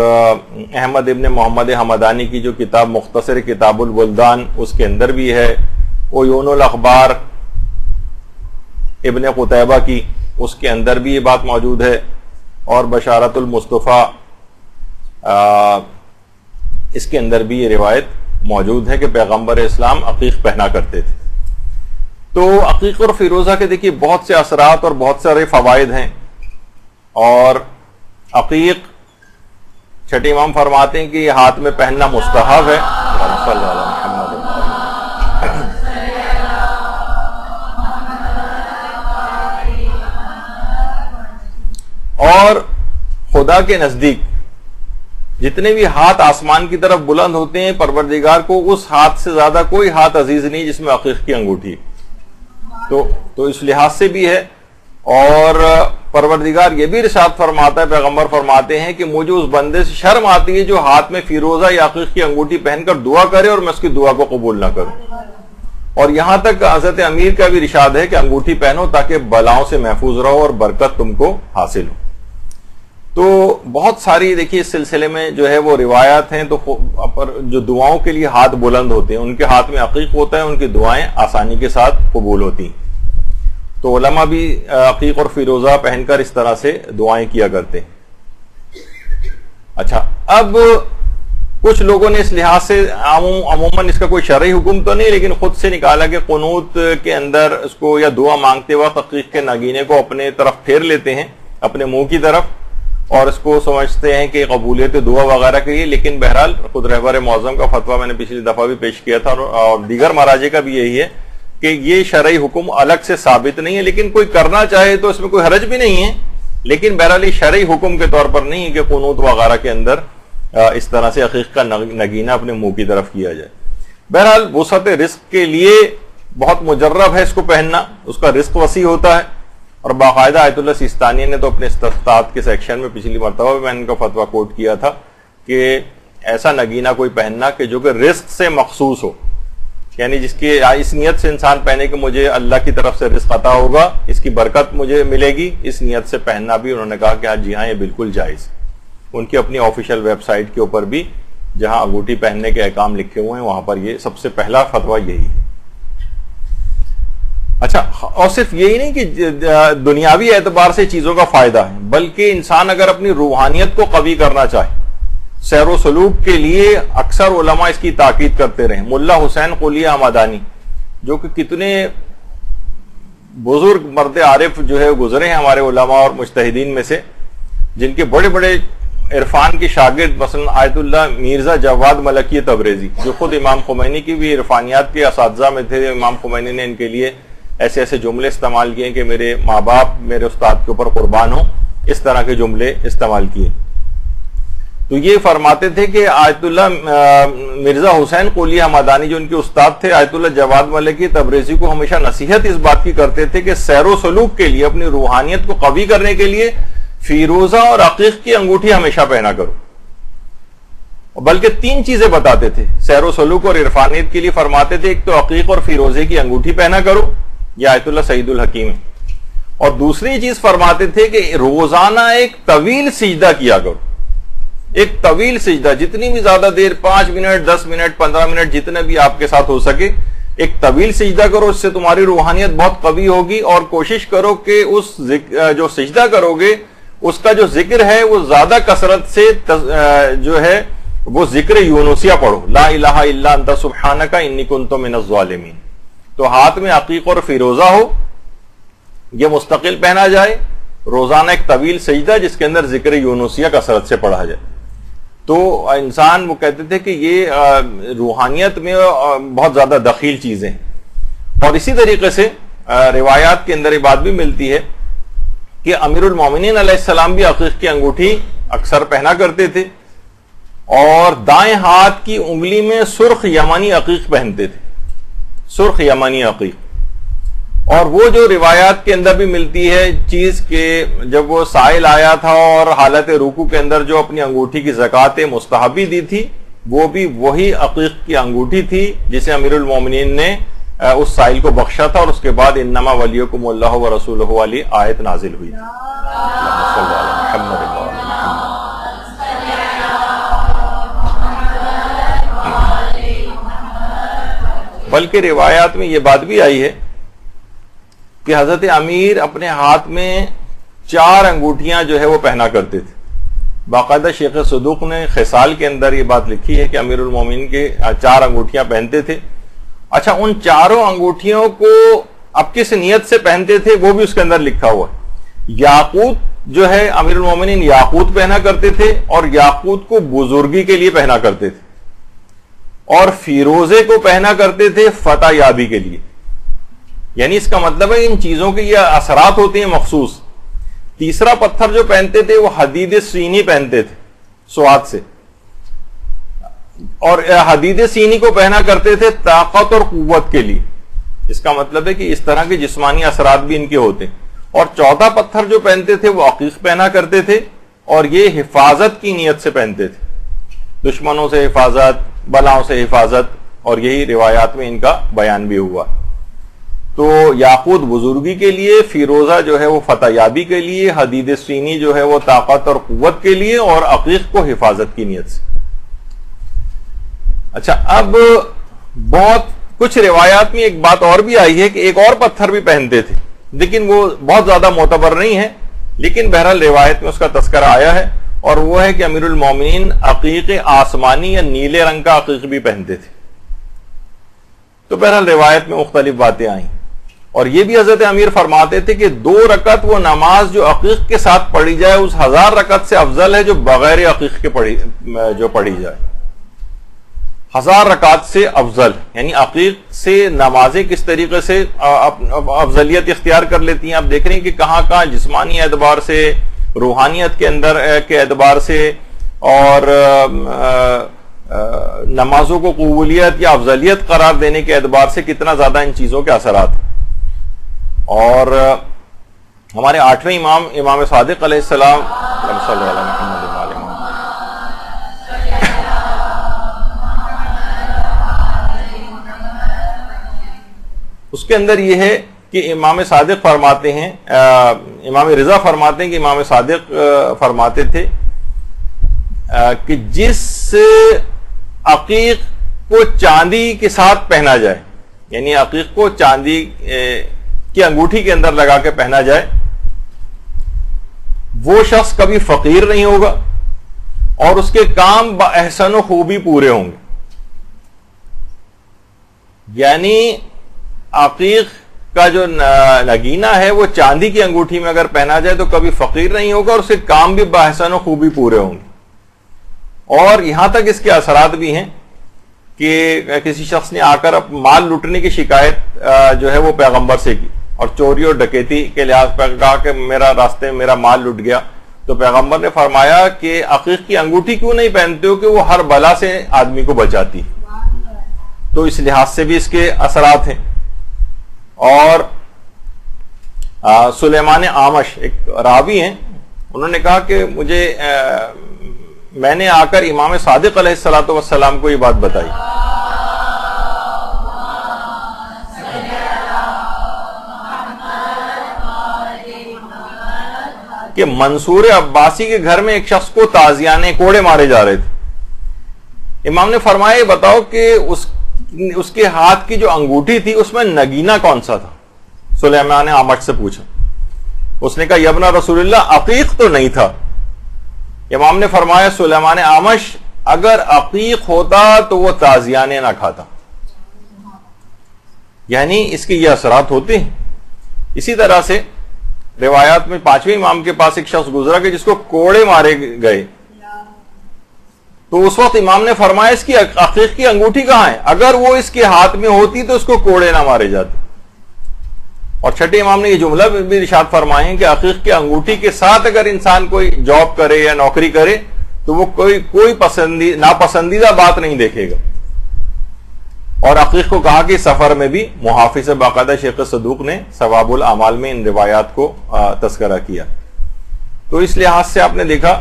احمد ابن محمد حمدانی کی جو کتاب مختصر کتاب البلدان اس کے اندر بھی ہے، عیون الاخبار ابن قتیبہ کی اس کے اندر بھی یہ بات موجود ہے، اور بشارت المصطفیٰ اس کے اندر بھی یہ روایت موجود ہے کہ پیغمبر اسلام عقیق پہنا کرتے تھے۔ تو عقیق اور فیروزہ کے دیکھیے بہت سے اثرات اور بہت سارے فوائد ہیں، اور عقیق چھٹے امام فرماتے ہیں کہ یہ ہاتھ میں پہننا مستحب ہے، اور خدا کے نزدیک جتنے بھی ہاتھ آسمان کی طرف بلند ہوتے ہیں، پروردگار کو اس ہاتھ سے زیادہ کوئی ہاتھ عزیز نہیں جس میں عقیق کی انگوٹھی، تو اس لحاظ سے بھی ہے۔ اور پروردگار یہ بھی ارشاد فرماتا ہے، پیغمبر فرماتے ہیں کہ مجھے اس بندے سے شرم آتی ہے جو ہاتھ میں فیروزہ یا عقیق کی انگوٹھی پہن کر دعا کرے اور میں اس کی دعا کو قبول نہ کروں۔ اور یہاں تک حضرت امیر کا بھی ارشاد ہے کہ انگوٹھی پہنو تاکہ بلاؤں سے محفوظ رہو اور برکت تم کو حاصل ہو۔ تو بہت ساری دیکھیے اس سلسلے میں جو ہے وہ روایات ہیں، تو جو دعاؤں کے لیے ہاتھ بلند ہوتے ہیں ان کے ہاتھ میں عقیق ہوتا ہے، ان کی دعائیں آسانی کے ساتھ قبول ہوتی ہیں۔ تو علماء بھی عقیق اور فیروزہ پہن کر اس طرح سے دعائیں کیا کرتے ہیں۔ اچھا، اب کچھ لوگوں نے اس لحاظ سے عموماً اس کا کوئی شرعی حکم تو نہیں، لیکن خود سے نکالا کہ قنوت کے اندر اس کو یا دعا مانگتے وقت عقیق کے نگینے کو اپنے طرف پھیر لیتے ہیں، اپنے منہ کی طرف، اور اس کو سمجھتے ہیں کہ قبولیت دعا وغیرہ کے لیے۔ لیکن بہرحال خود رہبر معظم کا فتویٰ میں نے پچھلی دفعہ بھی پیش کیا تھا، اور دیگر مراجع کا بھی یہی ہے کہ یہ شرعی حکم الگ سے ثابت نہیں ہے، لیکن کوئی کرنا چاہے تو اس میں کوئی حرج بھی نہیں ہے، لیکن بہرحال یہ شرعی حکم کے طور پر نہیں ہے کہ قنوت وغیرہ کے اندر اس طرح سے عقیق کا نگینہ اپنے منہ کی طرف کیا جائے۔ بہرحال وسعت رزق کے لیے بہت مجرب ہے اس کو پہننا، اس کا رزق وسیع ہوتا ہے، اور باقاعدہ آیت اللہ سیستانی نے تو اپنے استفتاحات کے سیکشن میں پچھلی مرتبہ بھی میں نے ان کا فتویٰ کوٹ کیا تھا کہ ایسا نگینہ کوئی پہننا کہ جو کہ رزق سے مخصوص ہو، یعنی جس کی اس نیت سے انسان پہنے کہ مجھے اللہ کی طرف سے رزق عطا ہوگا، اس کی برکت مجھے ملے گی، اس نیت سے پہننا بھی انہوں نے کہا کہ جی ہاں یہ بالکل جائز۔ ان کی اپنی آفیشیل ویب سائٹ کے اوپر بھی جہاں انگوٹھی پہننے کے احکام لکھے ہوئے ہیں وہاں پر یہ سب سے پہلا فتویٰ یہی ہے۔ اچھا، اور صرف یہی نہیں کہ دنیاوی اعتبار سے چیزوں کا فائدہ ہے، بلکہ انسان اگر اپنی روحانیت کو قوی کرنا چاہے، سیر و سلوک کے لیے اکثر علماء اس کی تاکید کرتے رہے۔ ملا حسین قلیہ حمدانی جو کہ کتنے بزرگ مرد عارف جو ہے گزرے ہیں ہمارے علماء اور مجتہدین میں سے، جن کے بڑے بڑے عرفان کی شاگرد مثلا آیت اللہ مرزا جواد ملکی تبریزی جو خود امام خمینی کی بھی عرفانیات کے اساتذہ میں تھے، امام خمینی نے ان کے لیے ایسے ایسے جملے استعمال کیے کہ میرے ماں باپ میرے استاد کے اوپر قربان ہوں، اس طرح کے جملے استعمال کیے۔ تو یہ فرماتے تھے کہ آیت اللہ مرزا حسین قلیہ حمدانی جو ان کے استاد تھے، آیت اللہ جواد ملکی تبریزی کو ہمیشہ نصیحت اس بات کی کرتے تھے کہ سیر و سلوک کے لیے، اپنی روحانیت کو قوی کرنے کے لیے فیروزہ اور عقیق کی انگوٹھی ہمیشہ پہنا کرو، بلکہ تین چیزیں بتاتے تھے سیر و سلوک اور عرفانیت کے لیے۔ فرماتے تھے ایک تو عقیق اور فیروزے کی انگوٹھی پہنا کرو، یہ آیت اللہ سعید الحکیم ہے، اور دوسری چیز فرماتے تھے کہ روزانہ ایک طویل سجدہ کیا کرو، ایک طویل سجدہ، جتنی بھی زیادہ دیر، 5 منٹ 10 منٹ 15 منٹ جتنے بھی آپ کے ساتھ ہو سکے، ایک طویل سجدہ کرو، اس سے تمہاری روحانیت بہت قوی ہوگی، اور کوشش کرو کہ اس جو سجدہ کرو گے اس کا جو ذکر ہے وہ زیادہ کثرت سے جو ہے وہ ذکر یونسیہ پڑھو، لا الہ الا انت سبحانک انی کنت من الظالمین. تو ہاتھ میں عقیق اور فیروزہ ہو، یہ مستقل پہنا جائے، روزانہ ایک طویل سجدہ جس کے اندر ذکر یونسیہ کثرت سے پڑھا جائے. تو انسان وہ کہتے تھے کہ یہ روحانیت میں بہت زیادہ دخیل چیزیں ہیں. اور اسی طریقے سے روایات کے اندر یہ بات بھی ملتی ہے کہ امیر المومنین علیہ السلام بھی عقیق کی انگوٹھی اکثر پہنا کرتے تھے، اور دائیں ہاتھ کی انگلی میں سرخ یمانی عقیق پہنتے تھے، سرخ یمانی عقیق. اور وہ جو روایات کے اندر بھی ملتی ہے چیز کہ جب وہ سائل آیا تھا اور حالت رکوع کے اندر جو اپنی انگوٹھی کی زکوٰۃ مستحبی دی تھی، وہ بھی وہی عقیق کی انگوٹھی تھی جسے امیر المومنین نے اس سائل کو بخشا تھا، اور اس کے بعد انما ولیکم اللہ ورسولہ والی آیت نازل ہوئی. بلکہ روایات میں یہ بات بھی آئی ہے کہ حضرت امیر اپنے ہاتھ میں 4 انگوٹھیاں جو ہے وہ پہنا کرتے تھے. باقاعدہ شیخ صدوق نے خصال کے اندر یہ بات لکھی ہے کہ امیر المومنین کے 4 انگوٹھیاں پہنتے تھے. اچھا، ان 4 انگوٹھیوں کو اب کس نیت سے پہنتے تھے وہ بھی اس کے اندر لکھا ہوا ہے. یاقوت جو ہے امیر المومنین یاقوت پہنا کرتے تھے، اور یاقوت کو بزرگی کے لیے پہنا کرتے تھے، اور فیروزے کو پہنا کرتے تھے فتح یابی کے لیے. یعنی اس کا مطلب ہے ان چیزوں کے یہ اثرات ہوتے ہیں مخصوص. تیسرا پتھر جو پہنتے تھے وہ حدید سینی پہنتے تھے سوات سے، اور حدید سینی کو پہنا کرتے تھے طاقت اور قوت کے لیے. اس کا مطلب ہے کہ اس طرح کے جسمانی اثرات بھی ان کے ہوتے ہیں. اور چوتھا پتھر جو پہنتے تھے وہ عقیق پہنا کرتے تھے، اور یہ حفاظت کی نیت سے پہنتے تھے، دشمنوں سے حفاظت، بلاؤں سے حفاظت، اور یہی روایات میں ان کا بیان بھی ہوا. تو یاقوت بزرگی کے لیے، فیروزہ جو ہے وہ فتح یابی کے لیے، حدید سینی جو ہے وہ طاقت اور قوت کے لیے، اور عقیق کو حفاظت کی نیت سے. اچھا، اب بہت کچھ روایات میں ایک بات اور بھی آئی ہے کہ ایک اور پتھر بھی پہنتے تھے، لیکن وہ بہت زیادہ معتبر نہیں ہے، لیکن بہرحال روایت میں اس کا تذکرہ آیا ہے، اور وہ ہے کہ امیر المومنین عقیق آسمانی یا نیلے رنگ کا عقیق بھی پہنتے تھے. تو بہرحال روایت میں مختلف باتیں آئیں. اور یہ بھی حضرت امیر فرماتے تھے کہ 2 رکعت وہ نماز جو عقیق کے ساتھ پڑھی جائے اس 1000 رکعت سے افضل ہے جو بغیر عقیق کے پڑھی جائے. 1000 رکعت سے افضل، یعنی عقیق سے نمازیں کس طریقے سے افضلیت اختیار کر لیتی ہیں. آپ دیکھ رہے ہیں کہ کہاں کہاں جسمانی اعتبار سے، روحانیت کے اندر کے اعتبار سے، اور نمازوں کو قبولیت یا افضلیت قرار دینے کے اعتبار سے کتنا زیادہ ان چیزوں کے اثرات ہیں. اور ہمارے 8ویں امام، امام صادق علیہ السلام، صلی اللہ علیہ اس کے اندر یہ ہے کہ امام صادق فرماتے ہیں، امام رضا فرماتے ہیں کہ امام صادق فرماتے تھے کہ جس عقیق کو چاندی کے ساتھ پہنا جائے، یعنی عقیق کو چاندی کی انگوٹھی کے اندر لگا کے پہنا جائے، وہ شخص کبھی فقیر نہیں ہوگا، اور اس کے کام باحسن و خوبی پورے ہوں گے. یعنی عقیق کا جو نگینہ ہے وہ چاندی کی انگوٹھی میں اگر پہنا جائے تو کبھی فقیر نہیں ہوگا، اور اس کے کام بھی باحسن و خوبی پورے ہوں گے. اور یہاں تک اس کے اثرات بھی ہیں کہ کسی شخص نے آ کر مال لوٹنے کی شکایت جو ہے وہ پیغمبر سے کی، اور چوری اور ڈکیتی کے لحاظ پر کہا کہ میرا راستے میں میرا مال لٹ گیا. تو پیغمبر نے فرمایا کہ عقیق کی انگوٹھی کیوں نہیں پہنتے ہو کہ وہ ہر بلا سے آدمی کو بچاتی. تو اس لحاظ سے بھی اس کے اثرات ہیں. اور سلیمان آمش ایک راوی ہیں، انہوں نے کہا کہ میں نے آ کر امام صادق علیہ الصلوۃ والسلام کو یہ بات بتائی کہ منصور عباسی کے گھر میں ایک شخص کو تازیانے کوڑے مارے جا رہے تھے. امام نے فرمایا یہ بتاؤ کہ اس کے ہاتھ کی جو انگوٹھی تھی اس میں نگینہ کون سا تھا. سلیمان نے آمش سے پوچھا. اس نے کہا یا ابن رسول اللہ عقیق تو نہیں تھا. امام نے فرمایا سلیمان اعمش اگر عقیق ہوتا تو وہ تازیانے نہ کھاتا. یعنی اس کے یہ اثرات ہوتے ہیں. اسی طرح سے روایات میں پانچویں امام کے پاس ایک شخص گزرا کہ جس کو کوڑے مارے گئے, تو اس وقت امام نے فرمایا اس کی عقیق کی انگوٹھی کہاں ہے, اگر وہ اس کے ہاتھ میں ہوتی تو اس کو کوڑے نہ مارے جاتے. اور چھٹے امام نے یہ جملہ بھی ارشاد فرمائے کہ عقیق کی انگوٹھی کے ساتھ اگر انسان کوئی جاب کرے یا نوکری کرے تو وہ کوئی ناپسندیدہ بات نہیں دیکھے گا. اور عقیق کو کہا کہ سفر میں بھی محافظ باقاعدہ شیخ صدوق نے ثواب الاعمال میں ان روایات کو تذکرہ کیا. تو اس لحاظ سے آپ نے دیکھا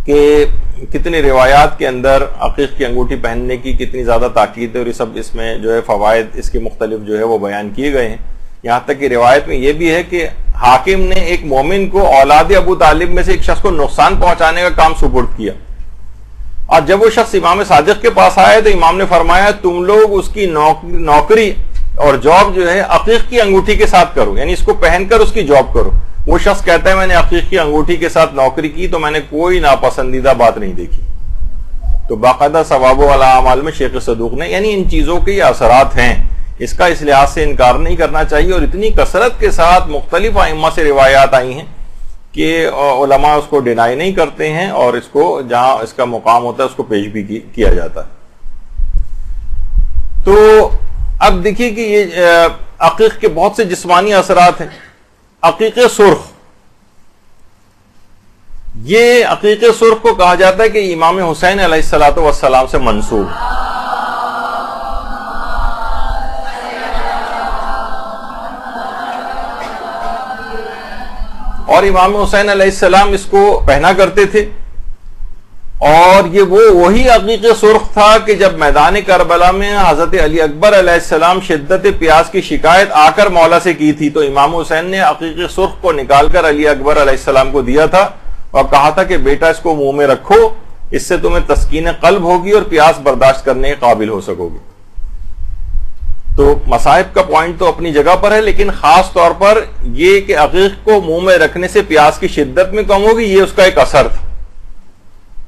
کہ کتنی روایات کے اندر عقیق کی انگوٹھی پہننے کی کتنی زیادہ تاکید ہے, اور یہ سب اس میں جو ہے فوائد اس کے مختلف جو ہے وہ بیان کیے گئے ہیں. یہاں تک کہ روایت میں یہ بھی ہے کہ حاکم نے ایک مومن کو اولاد ابو طالب میں سے ایک شخص کو نقصان پہنچانے کا کام سپرد کیا, اور جب وہ شخص امام صادق کے پاس آئے تو امام نے فرمایا تم لوگ اس کی نوکری اور جاب جو ہے عقیق کی انگوٹھی کے ساتھ کرو, یعنی اس کو پہن کر اس کی جاب کرو. وہ شخص کہتا ہے میں نے عقیق کی انگوٹھی کے ساتھ نوکری کی تو میں نے کوئی ناپسندیدہ بات نہیں دیکھی. تو باقاعدہ ثواب الاعمال میں شیخ صدوق نے یعنی ان چیزوں کے یہ اثرات ہیں, اس کا اس لحاظ سے انکار نہیں کرنا چاہیے. اور اتنی کثرت کے ساتھ مختلف ائمہ سے روایات آئی ہیں کہ علماء اس کو ڈینائی نہیں کرتے ہیں, اور اس کو جہاں اس کا مقام ہوتا ہے اس کو پیش بھی کیا جاتا ہے. تو اب دیکھیے کہ یہ عقیق کے بہت سے جسمانی اثرات ہیں. عقیق سرخ, یہ عقیق سرخ کو کہا جاتا ہے کہ امام حسین علیہ الصلوۃ والسلام سے منسوب. اور امام حسین علیہ السلام اس کو پہنا کرتے تھے, اور یہ وہی عقیق سرخ تھا کہ جب میدان کربلا میں حضرت علی اکبر علیہ السلام شدت پیاس کی شکایت آ کر مولا سے کی تھی, تو امام حسین نے عقیق سرخ کو نکال کر علی اکبر علیہ السلام کو دیا تھا اور کہا تھا کہ بیٹا اس کو منہ میں رکھو, اس سے تمہیں تسکین قلب ہوگی اور پیاس برداشت کرنے کے قابل ہو سکو گے. تو مصائب کا پوائنٹ تو اپنی جگہ پر ہے, لیکن خاص طور پر یہ کہ عقیق کو منہ میں رکھنے سے پیاس کی شدت میں کم ہوگی, یہ اس کا ایک اثر تھا.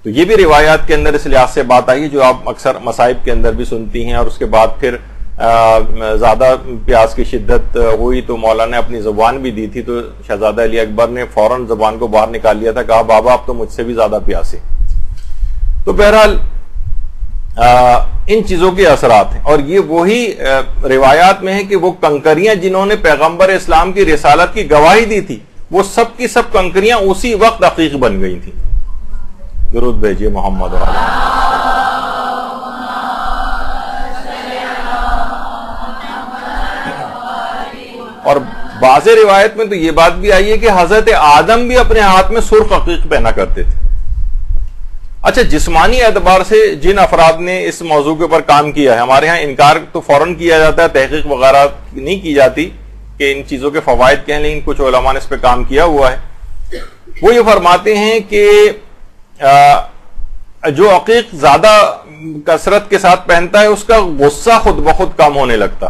تو یہ بھی روایات کے اندر اس لحاظ سے بات آئی ہے جو آپ اکثر مصائب کے اندر بھی سنتی ہیں. اور اس کے بعد پھر زیادہ پیاس کی شدت ہوئی تو مولا نے اپنی زبان بھی دی تھی, تو شہزادہ علی اکبر نے فوراً زبان کو باہر نکال لیا تھا, کہا بابا اب تو مجھ سے بھی زیادہ پیاسے. تو بہرحال ان چیزوں کے اثرات ہیں. اور یہ وہی روایات میں ہے کہ وہ کنکریاں جنہوں نے پیغمبر اسلام کی رسالت کی گواہی دی تھی وہ سب کی سب کنکریاں اسی وقت عقیق بن گئی تھیں. درود بھیجیے محمد علیہ. اور بعض روایت میں تو یہ بات بھی آئی ہے کہ حضرت آدم بھی اپنے ہاتھ میں سرخ عقیق پہنا کرتے تھے. اچھا, جسمانی اعتبار سے جن افراد نے اس موضوع کے اوپر کام کیا ہے, ہمارے ہاں انکار تو فوراً کیا جاتا ہے, تحقیق وغیرہ نہیں کی جاتی کہ ان چیزوں کے فوائد کیا ہیں, لیکن کچھ علماء نے اس پہ کام کیا ہوا ہے. وہ یہ فرماتے ہیں کہ جو عقیق زیادہ کثرت کے ساتھ پہنتا ہے اس کا غصہ خود بخود کم ہونے لگتا.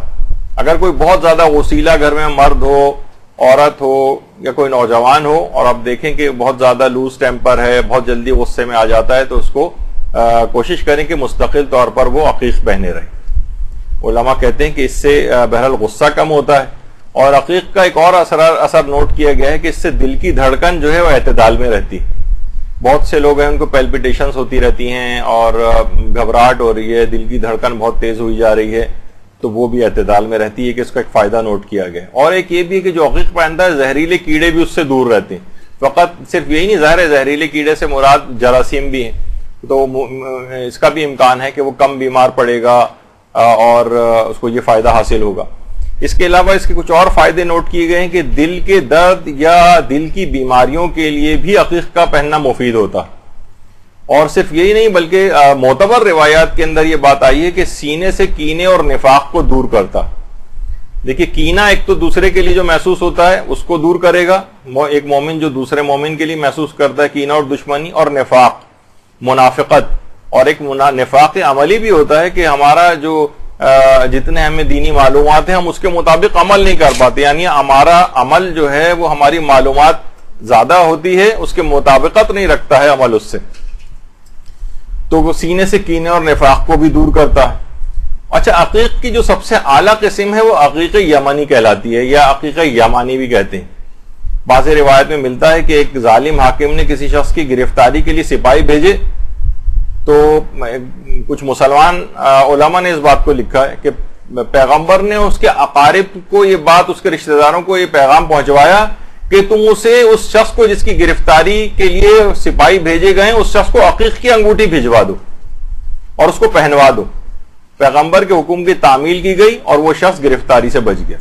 اگر کوئی بہت زیادہ غصیلہ گھر میں مرد ہو, عورت ہو یا کوئی نوجوان ہو, اور آپ دیکھیں کہ بہت زیادہ لوز ٹیمپر ہے, بہت جلدی غصے میں آ جاتا ہے, تو اس کو کوشش کریں کہ مستقل طور پر وہ عقیق پہنے رہے. علماء کہتے ہیں کہ اس سے بہرحال غصہ کم ہوتا ہے. اور عقیق کا ایک اور اثر نوٹ کیا گیا ہے کہ اس سے دل کی دھڑکن جو ہے وہ اعتدال میں رہتی. بہت سے لوگ ہیں ان کو پیلپیٹیشنز ہوتی رہتی ہیں اور گھبراہٹ ہو رہی ہے, دل کی دھڑکن بہت تیز ہوئی جا رہی ہے, تو وہ بھی اعتدال میں رہتی ہے کہ اس کا ایک فائدہ نوٹ کیا گیا. اور ایک یہ بھی ہے کہ جو عقیق پہنتا ہے زہریلے کیڑے بھی اس سے دور رہتے ہیں. فقط صرف یہی نہیں, ظاہر ہے زہریلے کیڑے سے مراد جراثیم بھی ہیں, تو اس کا بھی امکان ہے کہ وہ کم بیمار پڑے گا اور اس کو یہ فائدہ حاصل ہوگا. اس کے علاوہ اس کے کچھ اور فائدے نوٹ کیے گئے ہیں کہ دل کے درد یا دل کی بیماریوں کے لیے بھی عقیق کا پہننا مفید ہوتا. اور صرف یہی نہیں بلکہ معتبر روایات کے اندر یہ بات آئی ہے کہ سینے سے کینے اور نفاق کو دور کرتا. دیکھیے, کینہ ایک تو دوسرے کے لیے جو محسوس ہوتا ہے اس کو دور کرے گا, ایک مومن جو دوسرے مومن کے لیے محسوس کرتا ہے کینہ اور دشمنی, اور نفاق منافقت, اور ایک نفاق عملی بھی ہوتا ہے کہ ہمارا جو جتنے ہمیں دینی معلومات ہیں ہم اس کے مطابق عمل نہیں کر پاتے، یعنی ہمارا عمل جو ہے وہ ہماری معلومات زیادہ ہوتی ہے، اس کے مطابقت نہیں رکھتا ہے عمل اس سے، تو وہ سینے سے کینے اور نفاق کو بھی دور کرتا ہے۔ اچھا، عقیق کی جو سب سے اعلیٰ قسم ہے وہ عقیق یمنی کہلاتی ہے، یا عقیق یمانی بھی کہتے ہیں۔ بعض روایت میں ملتا ہے کہ ایک ظالم حاکم نے کسی شخص کی گرفتاری کے لیے سپاہی بھیجے، تو کچھ مسلمان علماء نے اس بات کو لکھا ہے کہ پیغمبر نے اس کے اقارب کو یہ بات، اس کے رشتہ داروں کو یہ پیغام پہنچوایا کہ تم اسے، اس شخص کو جس کی گرفتاری کے لیے سپاہی بھیجے گئے، اس شخص کو عقیق کی انگوٹھی بھجوا دو اور اس کو پہنوا دو۔ پیغمبر کے حکم کی تعمیل کی گئی اور وہ شخص گرفتاری سے بچ گیا۔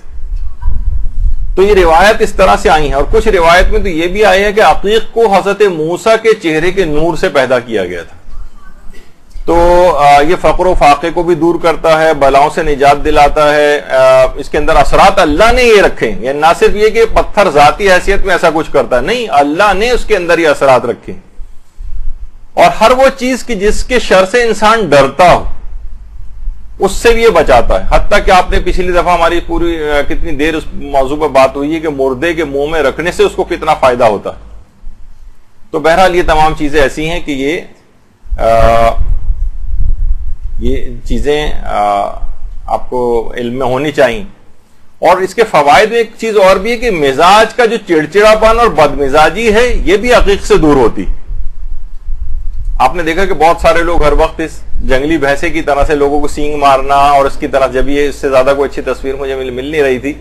تو یہ روایت اس طرح سے آئی ہیں، اور کچھ روایت میں تو یہ بھی آئی ہے کہ عقیق کو حضرت موسیٰ کے چہرے کے نور سے پیدا کیا گیا تھا۔ تو یہ فقر و فاقے کو بھی دور کرتا ہے، بلاؤں سے نجات دلاتا ہے۔ اس کے اندر اثرات اللہ نے یہ رکھے ہیں، یعنی نہ صرف یہ کہ پتھر ذاتی حیثیت میں ایسا کچھ کرتا ہے، نہیں، اللہ نے اس کے اندر یہ اثرات رکھے، اور ہر وہ چیز کی جس کے شر سے انسان ڈرتا ہو اس سے بھی یہ بچاتا ہے۔ حتیٰ کہ آپ نے پچھلی دفعہ ہماری پوری کتنی دیر اس موضوع پر بات ہوئی ہے کہ مردے کے منہ میں رکھنے سے اس کو کتنا فائدہ ہوتا ہے۔ تو بہرحال یہ تمام چیزیں ایسی ہیں کہ یہ چیزیں آپ کو علم میں ہونی چاہیے۔ اور اس کے فوائد میں ایک چیز اور بھی ہے کہ مزاج کا جو چڑچڑاپن اور بدمزاجی ہے یہ بھی عقیق سے دور ہوتی۔ آپ نے دیکھا کہ بہت سارے لوگ ہر وقت اس جنگلی بھینسے کی طرح سے لوگوں کو سینگ مارنا اور اس کی طرح، جب یہ اس سے زیادہ کوئی اچھی تصویر مجھے مل نہیں رہی تھی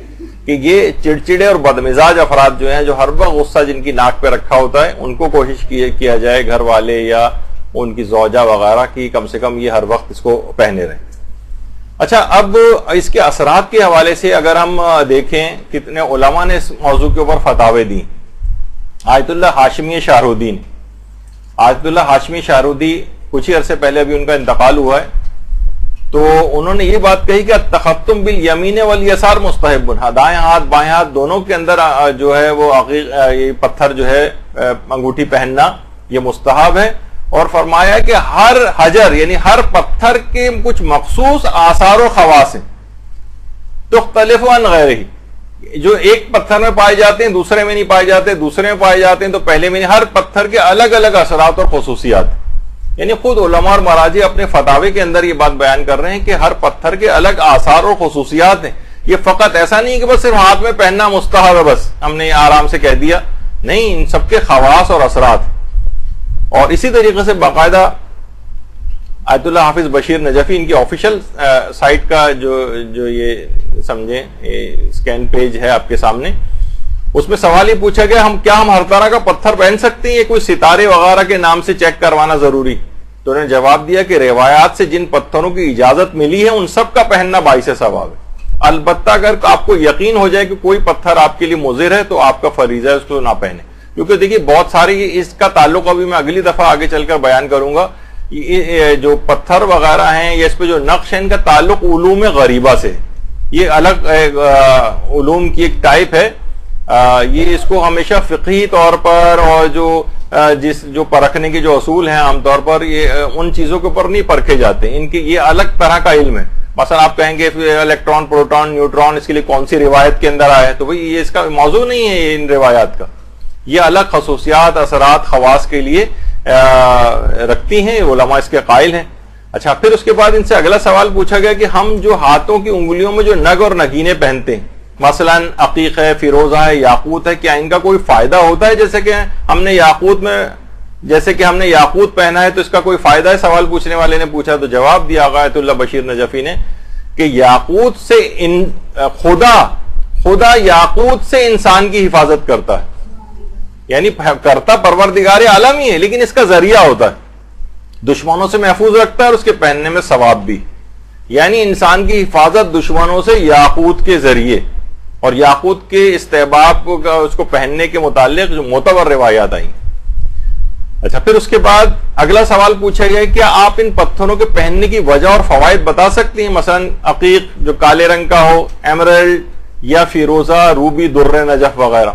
کہ یہ چڑچڑے اور بدمزاج افراد جو ہیں، جو ہر وقت غصہ جن کی ناک پہ رکھا ہوتا ہے، ان کو کوشش کیا جائے گھر والے یا ان کی زوجہ وغیرہ کی کم سے کم یہ ہر وقت اس کو پہنے رہیں۔ اچھا، اب اس کے اثرات کے حوالے سے اگر ہم دیکھیں کتنے علماء نے اس موضوع کے اوپر فتاوے دی۔ آیت اللہ ہاشمی شاہرودی نے، آیت اللہ ہاشمی شاہرودی کچھ ہی عرصے پہلے ابھی ان کا انتقال ہوا ہے، تو انہوں نے یہ بات کہی کہ التختم بالیمین والیسار مستحب، دائیں ہاتھ بائیں ہاتھ دونوں کے اندر جو ہے وہ عقیق، یہ پتھر جو ہے انگوٹھی پہننا یہ مستحب ہے، اور فرمایا کہ ہر حجر یعنی ہر پتھر کے کچھ مخصوص آثار و خواص ہیں، تختلف عن غیرہ، جو ایک پتھر میں پائے جاتے ہیں دوسرے میں نہیں پائے جاتے، دوسرے میں پائے جاتے ہیں تو پہلے میں نہیں، ہر پتھر کے الگ الگ اثرات اور خصوصیات۔ یعنی خود علماء اور مراجع اپنے فتاوے کے اندر یہ بات بیان کر رہے ہیں کہ ہر پتھر کے الگ آثار اور خصوصیات ہیں۔ یہ فقط ایسا نہیں کہ بس صرف ہاتھ میں پہننا مستحب ہے، بس ہم نے آرام سے کہہ دیا، نہیں، ان سب کے خواص اور اثرات۔ اور اسی طریقے سے باقاعدہ آیت اللہ حافظ بشیر نجفی، ان کی آفیشیل سائٹ کا جو یہ سمجھیں اسکین پیج ہے آپ کے سامنے، اس میں سوال یہ پوچھا گیا ہم ہر طرح کا پتھر پہن سکتے ہیں، یہ کوئی ستارے وغیرہ کے نام سے چیک کروانا ضروری؟ تو انہوں نے جواب دیا کہ روایات سے جن پتھروں کی اجازت ملی ہے ان سب کا پہننا باعث ثواب ہے، البتہ اگر آپ کو یقین ہو جائے کہ کوئی پتھر آپ کے لیے مضر ہے تو آپ کا فریضہ ہے اس کو نہ پہنے، کیونکہ دیکھیے بہت ساری اس کا تعلق ابھی میں اگلی دفعہ آگے چل کر بیان کروں گا، جو پتھر وغیرہ ہیں یا اس پہ جو نقش ہے ان کا تعلق علوم غریبہ سے، یہ الگ علوم کی ایک ٹائپ ہے، یہ اس کو ہمیشہ فقہی طور پر اور جو پرکھنے کے جو اصول ہیں عام طور پر یہ ان چیزوں کے اوپر نہیں پرکھے جاتے، ان کی یہ الگ طرح کا علم ہے۔ مثلا آپ کہیں گے الیکٹران، پروٹون، نیوٹران اس کے لیے کون سی روایت کے اندر آیا ہے، تو بھئی یہ اس کا موضوع نہیں ہے ان روایات کا، یہ الگ خصوصیات، اثرات، خواص کے لیے رکھتی ہیں، علماء اس کے قائل ہیں۔ اچھا، پھر اس کے بعد ان سے اگلا سوال پوچھا گیا کہ ہم جو ہاتھوں کی انگلیوں میں جو نگ اور نگینے پہنتے ہیں، مثلا عقیق ہے، فیروزہ ہے، یاقوت ہے، کیا ان کا کوئی فائدہ ہوتا ہے؟ جیسے کہ ہم نے یاقوت پہنا ہے تو اس کا کوئی فائدہ ہے؟ سوال پوچھنے والے نے پوچھا تو جواب دیا آیت اللہ بشیر نجفی نے کہ یاقوت سے خدا یاقوت سے انسان کی حفاظت کرتا ہے، یعنی کرتا پروردگار عالم ہی ہے، لیکن اس کا ذریعہ ہوتا ہے، دشمنوں سے محفوظ رکھتا ہے اور اس کے پہننے میں ثواب بھی، یعنی انسان کی حفاظت دشمنوں سے یاقوت کے ذریعے، اور یاقوت کے استحباب اس کو پہننے کے متعلق جو معتبر روایات آئیں۔ اچھا، پھر اس کے بعد اگلا سوال پوچھا گیا کیا آپ ان پتھروں کے پہننے کی وجہ اور فوائد بتا سکتے ہیں؟ مثلا عقیق جو کالے رنگ کا ہو، ایمرلڈ یا فیروزہ، روبی، در نجف وغیرہ۔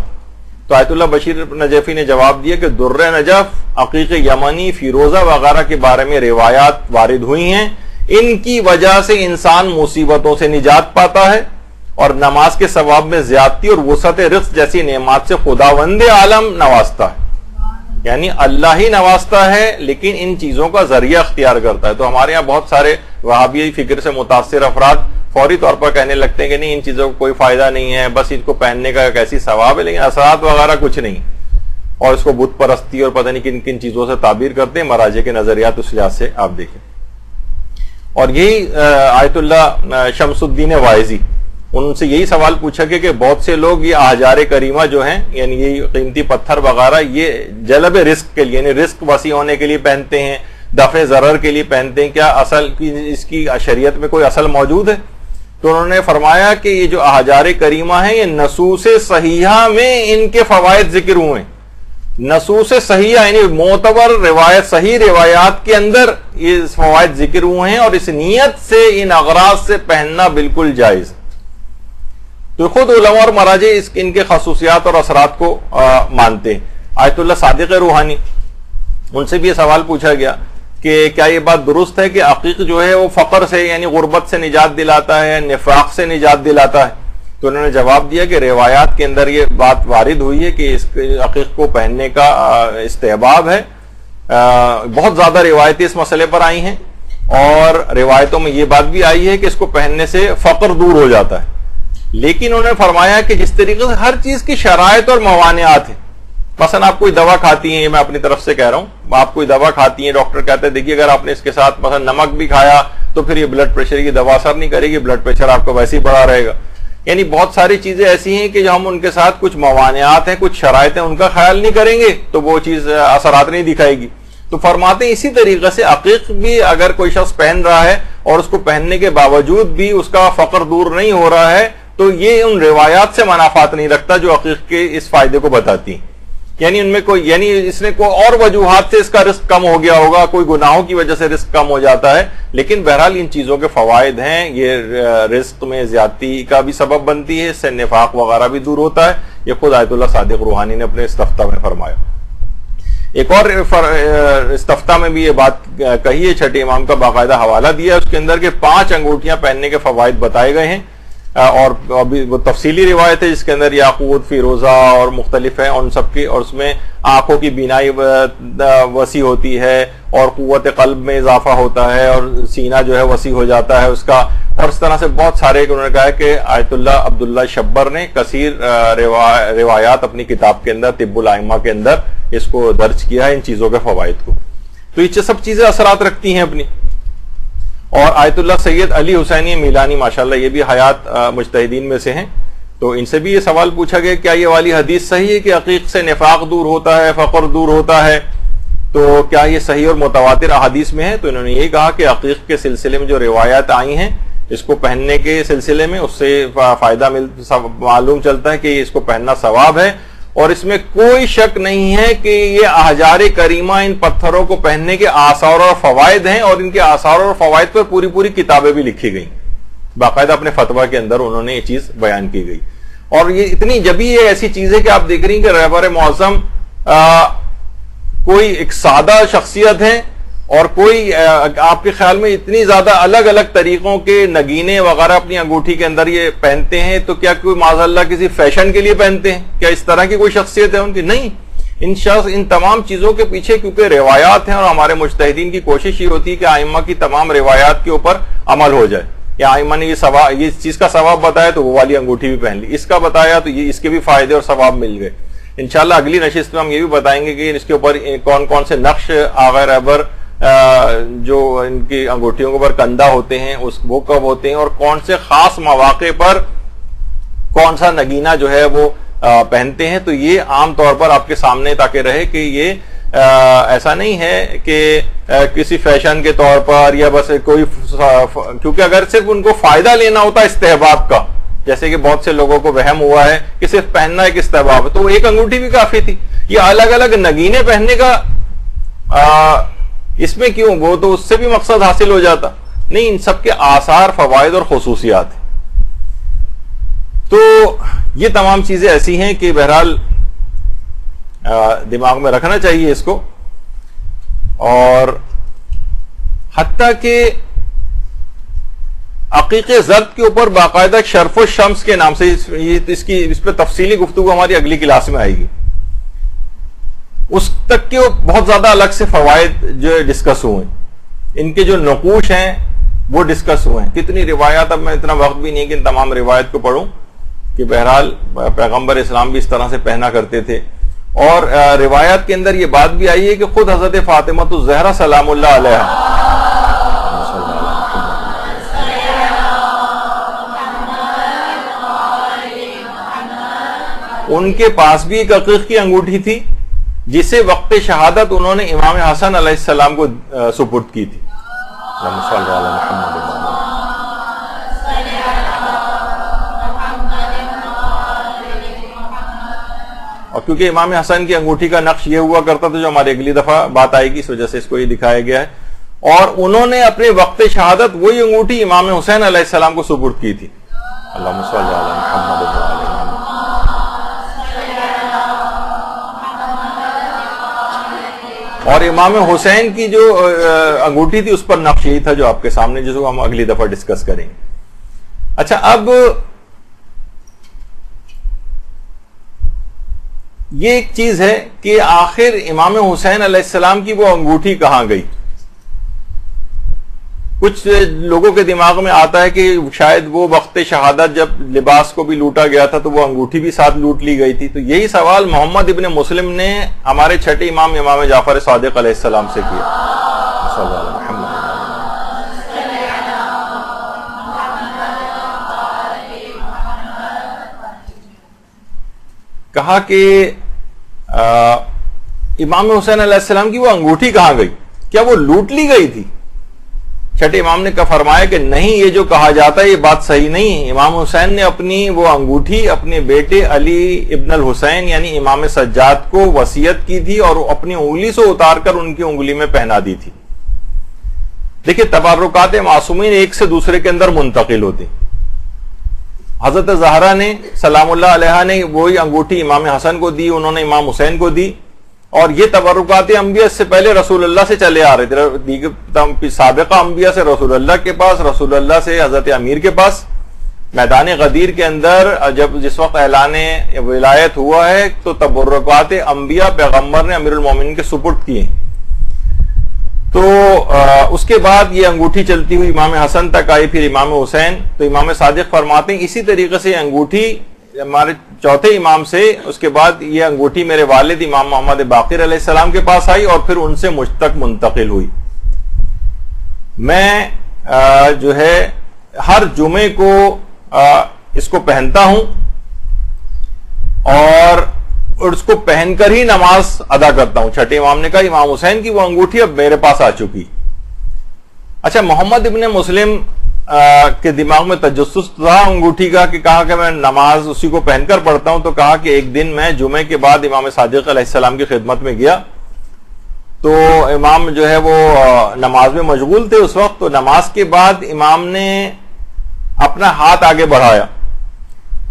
تو آیت اللہ بشیر نجفی نے جواب دیا کہ در نجف، عقیق یمنی، فیروزہ وغیرہ کے بارے میں روایات وارد ہوئی ہیں ان کی وجہ سے انسان مصیبتوں سے نجات پاتا ہے اور نماز کے ثواب میں زیادتی اور وسعت رزق جیسی نعمات سے خداوند عالم نوازتا ہے. یعنی اللہ ہی نوازتا ہے لیکن ان چیزوں کا ذریعہ اختیار کرتا ہے. تو ہمارے یہاں بہت سارے وہابی فکر سے متاثر افراد فوری طور پر کہنے لگتے ہیں کہ نہیں ان چیزوں کو کوئی فائدہ نہیں ہے, بس ان کو پہننے کا ایک ایسی ثواب ہے لیکن اثرات وغیرہ کچھ نہیں, اور اس کو بت پرستی اور پتہ نہیں کن کن چیزوں سے تعبیر کرتے ہیں. مراجع کے نظریات اس لحاظ سے آپ دیکھیں. اور یہی آیت اللہ شمس الدین واعظی, ان سے یہی سوال پوچھا کہ بہت سے لوگ یہ احجار کریمہ جو ہیں یعنی یہ قیمتی پتھر وغیرہ یہ جلب رزق کے لیے یعنی رزق وسیع ہونے کے لیے پہنتے ہیں, دفع ضرر کے لیے پہنتے ہیں, کیا اصل اس کی شریعت میں کوئی اصل موجود ہے؟ تو انہوں نے فرمایا کہ یہ جو احجار کریمہ ہیں یہ نصوص صحیحہ میں ان کے فوائد ذکر ہوئے ہیں. نصوص صحیحہ یعنی معتبر روایت, صحیح روایات کے اندر یہ فوائد ذکر ہوئے ہیں اور اس نیت سے ان اغراض سے پہننا بالکل جائز. تو خود علماء اور مراجع ان کے خصوصیات اور اثرات کو مانتے ہیں. آیت اللہ صادق روحانی, ان سے بھی یہ سوال پوچھا گیا کہ کیا یہ بات درست ہے کہ عقیق جو ہے وہ فقر سے یعنی غربت سے نجات دلاتا ہے, نفاق سے نجات دلاتا ہے؟ تو انہوں نے جواب دیا کہ روایات کے اندر یہ بات وارد ہوئی ہے کہ اس عقیق کو پہننے کا استحباب ہے. بہت زیادہ روایتیں اس مسئلے پر آئی ہیں اور روایتوں میں یہ بات بھی آئی ہے کہ اس کو پہننے سے فقر دور ہو جاتا ہے. لیکن انہوں نے فرمایا کہ جس طریقے سے ہر چیز کی شرائط اور موانعات ہیں, مثلا آپ کوئی دوا کھاتی ہیں, یہ میں اپنی طرف سے کہہ رہا ہوں, آپ کوئی دوا کھاتی ہیں, ڈاکٹر کہتے ہیں دیکھیے اگر آپ نے اس کے ساتھ مثلا نمک بھی کھایا تو پھر یہ بلڈ پریشر کی دوا اثر نہیں کرے گی, بلڈ پریشر آپ کا ویسے ہی بڑھا رہے گا. یعنی بہت ساری چیزیں ایسی ہیں کہ جو ہم ان کے ساتھ کچھ موانعات ہیں, کچھ شرائط ہیں, ان کا خیال نہیں کریں گے تو وہ چیز اثرات نہیں دکھائے گی. تو فرماتے ہیں اسی طریقے سے عقیق بھی اگر کوئی شخص پہن رہا ہے اور اس کو پہننے کے باوجود بھی اس کا فقر دور نہیں ہو رہا ہے تو یہ ان روایات سے منافات نہیں رکھتا جو عقیق کے اس فائدے کو بتاتی ہیں. یعنی ان میں کوئی یعنی اس نے کوئی اور وجوہات سے اس کا رزق کم ہو گیا ہوگا, کوئی گناہوں کی وجہ سے رزق کم ہو جاتا ہے, لیکن بہرحال ان چیزوں کے فوائد ہیں. یہ رزق میں زیادتی کا بھی سبب بنتی ہے, اس سے نفاق وغیرہ بھی دور ہوتا ہے. یہ خود آیت اللہ صادق روحانی نے اپنے استفتاء میں فرمایا. ایک اور استفتاء میں بھی یہ بات کہی ہے, چھٹے امام کا باقاعدہ حوالہ دیا ہے اس کے اندر کہ 5 انگوٹھیاں پہننے کے فوائد بتائے گئے ہیں, اور ابھی وہ تفصیلی روایت ہے جس کے اندر یاقوت, فیروزہ اور مختلف ہیں ان سب کی, اور اس میں آنکھوں کی بینائی وسیع ہوتی ہے اور قوت قلب میں اضافہ ہوتا ہے اور سینہ جو ہے وسیع ہو جاتا ہے اس کا, اور اس طرح سے بہت سارے. انہوں نے کہا کہ آیت اللہ عبداللہ شبر نے کثیر روایات اپنی کتاب کے اندر طب الائمہ کے اندر اس کو درج کیا ہے ان چیزوں کے فوائد کو. تو یہ سب چیزیں اثرات رکھتی ہیں اپنی. اور آیت اللہ سید علی حسینی میلانی ماشاءاللہ یہ بھی حیات مجتہدین میں سے ہیں, تو ان سے بھی یہ سوال پوچھا گیا کیا یہ والی حدیث صحیح ہے کہ عقیق سے نفاق دور ہوتا ہے, فقر دور ہوتا ہے, تو کیا یہ صحیح اور متواتر احادیث میں ہے؟ تو انہوں نے یہی کہا کہ عقیق کے سلسلے میں جو روایات آئی ہیں اس کو پہننے کے سلسلے میں اس سے فائدہ معلوم چلتا ہے کہ اس کو پہننا ثواب ہے, اور اس میں کوئی شک نہیں ہے کہ یہ احجار کریمہ ان پتھروں کو پہننے کے آثار اور فوائد ہیں, اور ان کے آثار اور فوائد پر پوری پوری کتابیں بھی لکھی گئیں. باقاعدہ اپنے فتویٰ کے اندر انہوں نے یہ چیز بیان کی گئی. اور یہ اتنی جبھی یہ ایسی چیز ہے کہ آپ دیکھ رہی ہیں کہ رہبر معظم کوئی ایک سادہ شخصیت ہے اور کوئی آپ کے خیال میں اتنی زیادہ الگ الگ طریقوں کے نگینے وغیرہ اپنی انگوٹھی کے اندر یہ پہنتے ہیں, تو کیا کوئی معاذ اللہ کسی فیشن کے لیے پہنتے ہیں؟ کیا اس طرح کی کوئی شخصیت ہے ان کی؟ نہیں. ان تمام چیزوں کے پیچھے کیونکہ روایات ہیں, اور ہمارے مجتہدین کی کوشش یہ ہوتی ہے کہ ائمہ کی تمام روایات کے اوپر عمل ہو جائے. یا ائمہ نے یہ چیز کا ثواب بتایا تو وہ والی انگوٹھی بھی پہن لی, اس کا بتایا تو یہ اس کے بھی فائدے اور ثواب مل گئے. انشاءاللہ اگلی نشست میں ہم یہ بھی بتائیں گے کہ اس کے اوپر کون کون سے نقش آغا رہبر جو ان کی انگوٹھیوں کے اوپر کندہ ہوتے ہیں وہ کب ہوتے ہیں, اور کون سے خاص مواقع پر کون سا نگینہ جو ہے وہ پہنتے ہیں. تو یہ عام طور پر آپ کے سامنے تاکہ رہے کہ یہ ایسا نہیں ہے کہ کسی فیشن کے طور پر یا بس کوئی, کیونکہ اگر صرف ان کو فائدہ لینا ہوتا استحباب کا, جیسے کہ بہت سے لوگوں کو وہم ہوا ہے کہ صرف پہننا ایک استحباب ہے, تو ایک انگوٹھی بھی کافی تھی. یہ الگ الگ نگینے پہننے کا اس میں کیوں, وہ تو اس سے بھی مقصد حاصل ہو جاتا. نہیں, ان سب کے آثار, فوائد اور خصوصیات ہیں. تو یہ تمام چیزیں ایسی ہیں کہ بہرحال دماغ میں رکھنا چاہیے اس کو. اور حتیٰ کہ عقیقے زرد کے اوپر باقاعدہ شرف الشمس کے نام سے اس پہ تفصیلی گفتگو ہماری اگلی کلاس میں آئے گی، اس تک کے بہت زیادہ الگ سے فوائد جو ڈسکس ہوئے، ان کے جو نقوش ہیں وہ ڈسکس ہوئے ہیں. کتنی روایات، اب میں اتنا وقت بھی نہیں کہ ان تمام روایت کو پڑھوں، کہ بہرحال پیغمبر اسلام بھی اس طرح سے پہنا کرتے تھے. اور روایات کے اندر یہ بات بھی آئی ہے کہ خود حضرت فاطمہ الزہرا سلام اللہ علیہا ان کے پاس بھی ایک عقیق کی انگوٹھی تھی جسے وقت شہادت انہوں نے امام حسن علیہ السلام کو سپرد کی تھی. اور کیونکہ امام حسن کی انگوٹھی کا نقش یہ ہوا کرتا تھا جو ہماری اگلی دفعہ بات آئے گی، اس وجہ سے اس کو یہ دکھایا گیا ہے. اور انہوں نے اپنے وقت شہادت وہی انگوٹھی امام حسین علیہ السلام کو سپرد کی تھی. اللہم صلی علی محمد و علی محمد. اور امام حسین کی جو انگوٹھی تھی اس پر نقش یہی تھا جو آپ کے سامنے، جس کو ہم اگلی دفعہ ڈسکس کریں گے. اچھا، اب یہ ایک چیز ہے کہ آخر امام حسین علیہ السلام کی وہ انگوٹھی کہاں گئی. کچھ لوگوں کے دماغ میں آتا ہے کہ شاید وہ وقت شہادت جب لباس کو بھی لوٹا گیا تھا تو وہ انگوٹھی بھی ساتھ لوٹ لی گئی تھی. تو یہی سوال محمد ابن مسلم نے ہمارے چھٹے امام جعفر صادق علیہ السلام سے کیا. کہا کہ امام حسین علیہ السلام کی وہ انگوٹھی کہاں گئی، کیا وہ لوٹ لی گئی تھی؟ چھٹے امام نے فرمایا کہ نہیں، یہ جو کہا جاتا ہے یہ بات صحیح نہیں ہے. امام حسین نے اپنی وہ انگوٹھی اپنے بیٹے علی ابن الحسین یعنی امام سجاد کو وصیت کی تھی اور اپنی انگلی سے اتار کر ان کی انگلی میں پہنا دی تھی. دیکھیں، تبرکات معصومین ایک سے دوسرے کے اندر منتقل ہوتے. حضرت زہرا نے سلام اللہ علیہا نے وہی انگوٹھی امام حسن کو دی، انہوں نے امام حسین کو دی. اور یہ تبرکات انبیاء سے پہلے رسول اللہ سے چلے آ رہے تھے، سابقہ انبیاء سے رسول اللہ کے پاس، رسول اللہ سے حضرت امیر کے پاس. میدان غدیر کے اندر جس وقت اعلان ولایت ہوا ہے تو تبرکات انبیاء پیغمبر نے امیر المومنین کے سپرد کیے. تو اس کے بعد یہ انگوٹھی چلتی ہوئی امام حسن تک آئی، پھر امام حسین. تو امام صادق فرماتے ہیں اسی طریقے سے انگوٹھی ہمارے چوتھے امام سے، اس کے بعد یہ انگوٹھی میرے والد امام محمد باقر علیہ السلام کے پاس آئی اور پھر ان سے مجھ تک منتقل ہوئی. میں جو ہے ہر جمعے کو اس کو پہنتا ہوں اور اس کو پہن کر ہی نماز ادا کرتا ہوں. چھٹے امام نے کہا امام حسین کی وہ انگوٹھی اب میرے پاس آ چکی. اچھا، محمد ابن مسلم کے دماغ میں تجسس تھا انگوٹھی کا کہ کہا کہ میں نماز اسی کو پہن کر پڑھتا ہوں. تو کہا کہ ایک دن میں جمعے کے بعد امام صادق علیہ السلام کی خدمت میں گیا تو امام جو ہے وہ نماز میں مشغول تھے اس وقت. تو نماز کے بعد امام نے اپنا ہاتھ آگے بڑھایا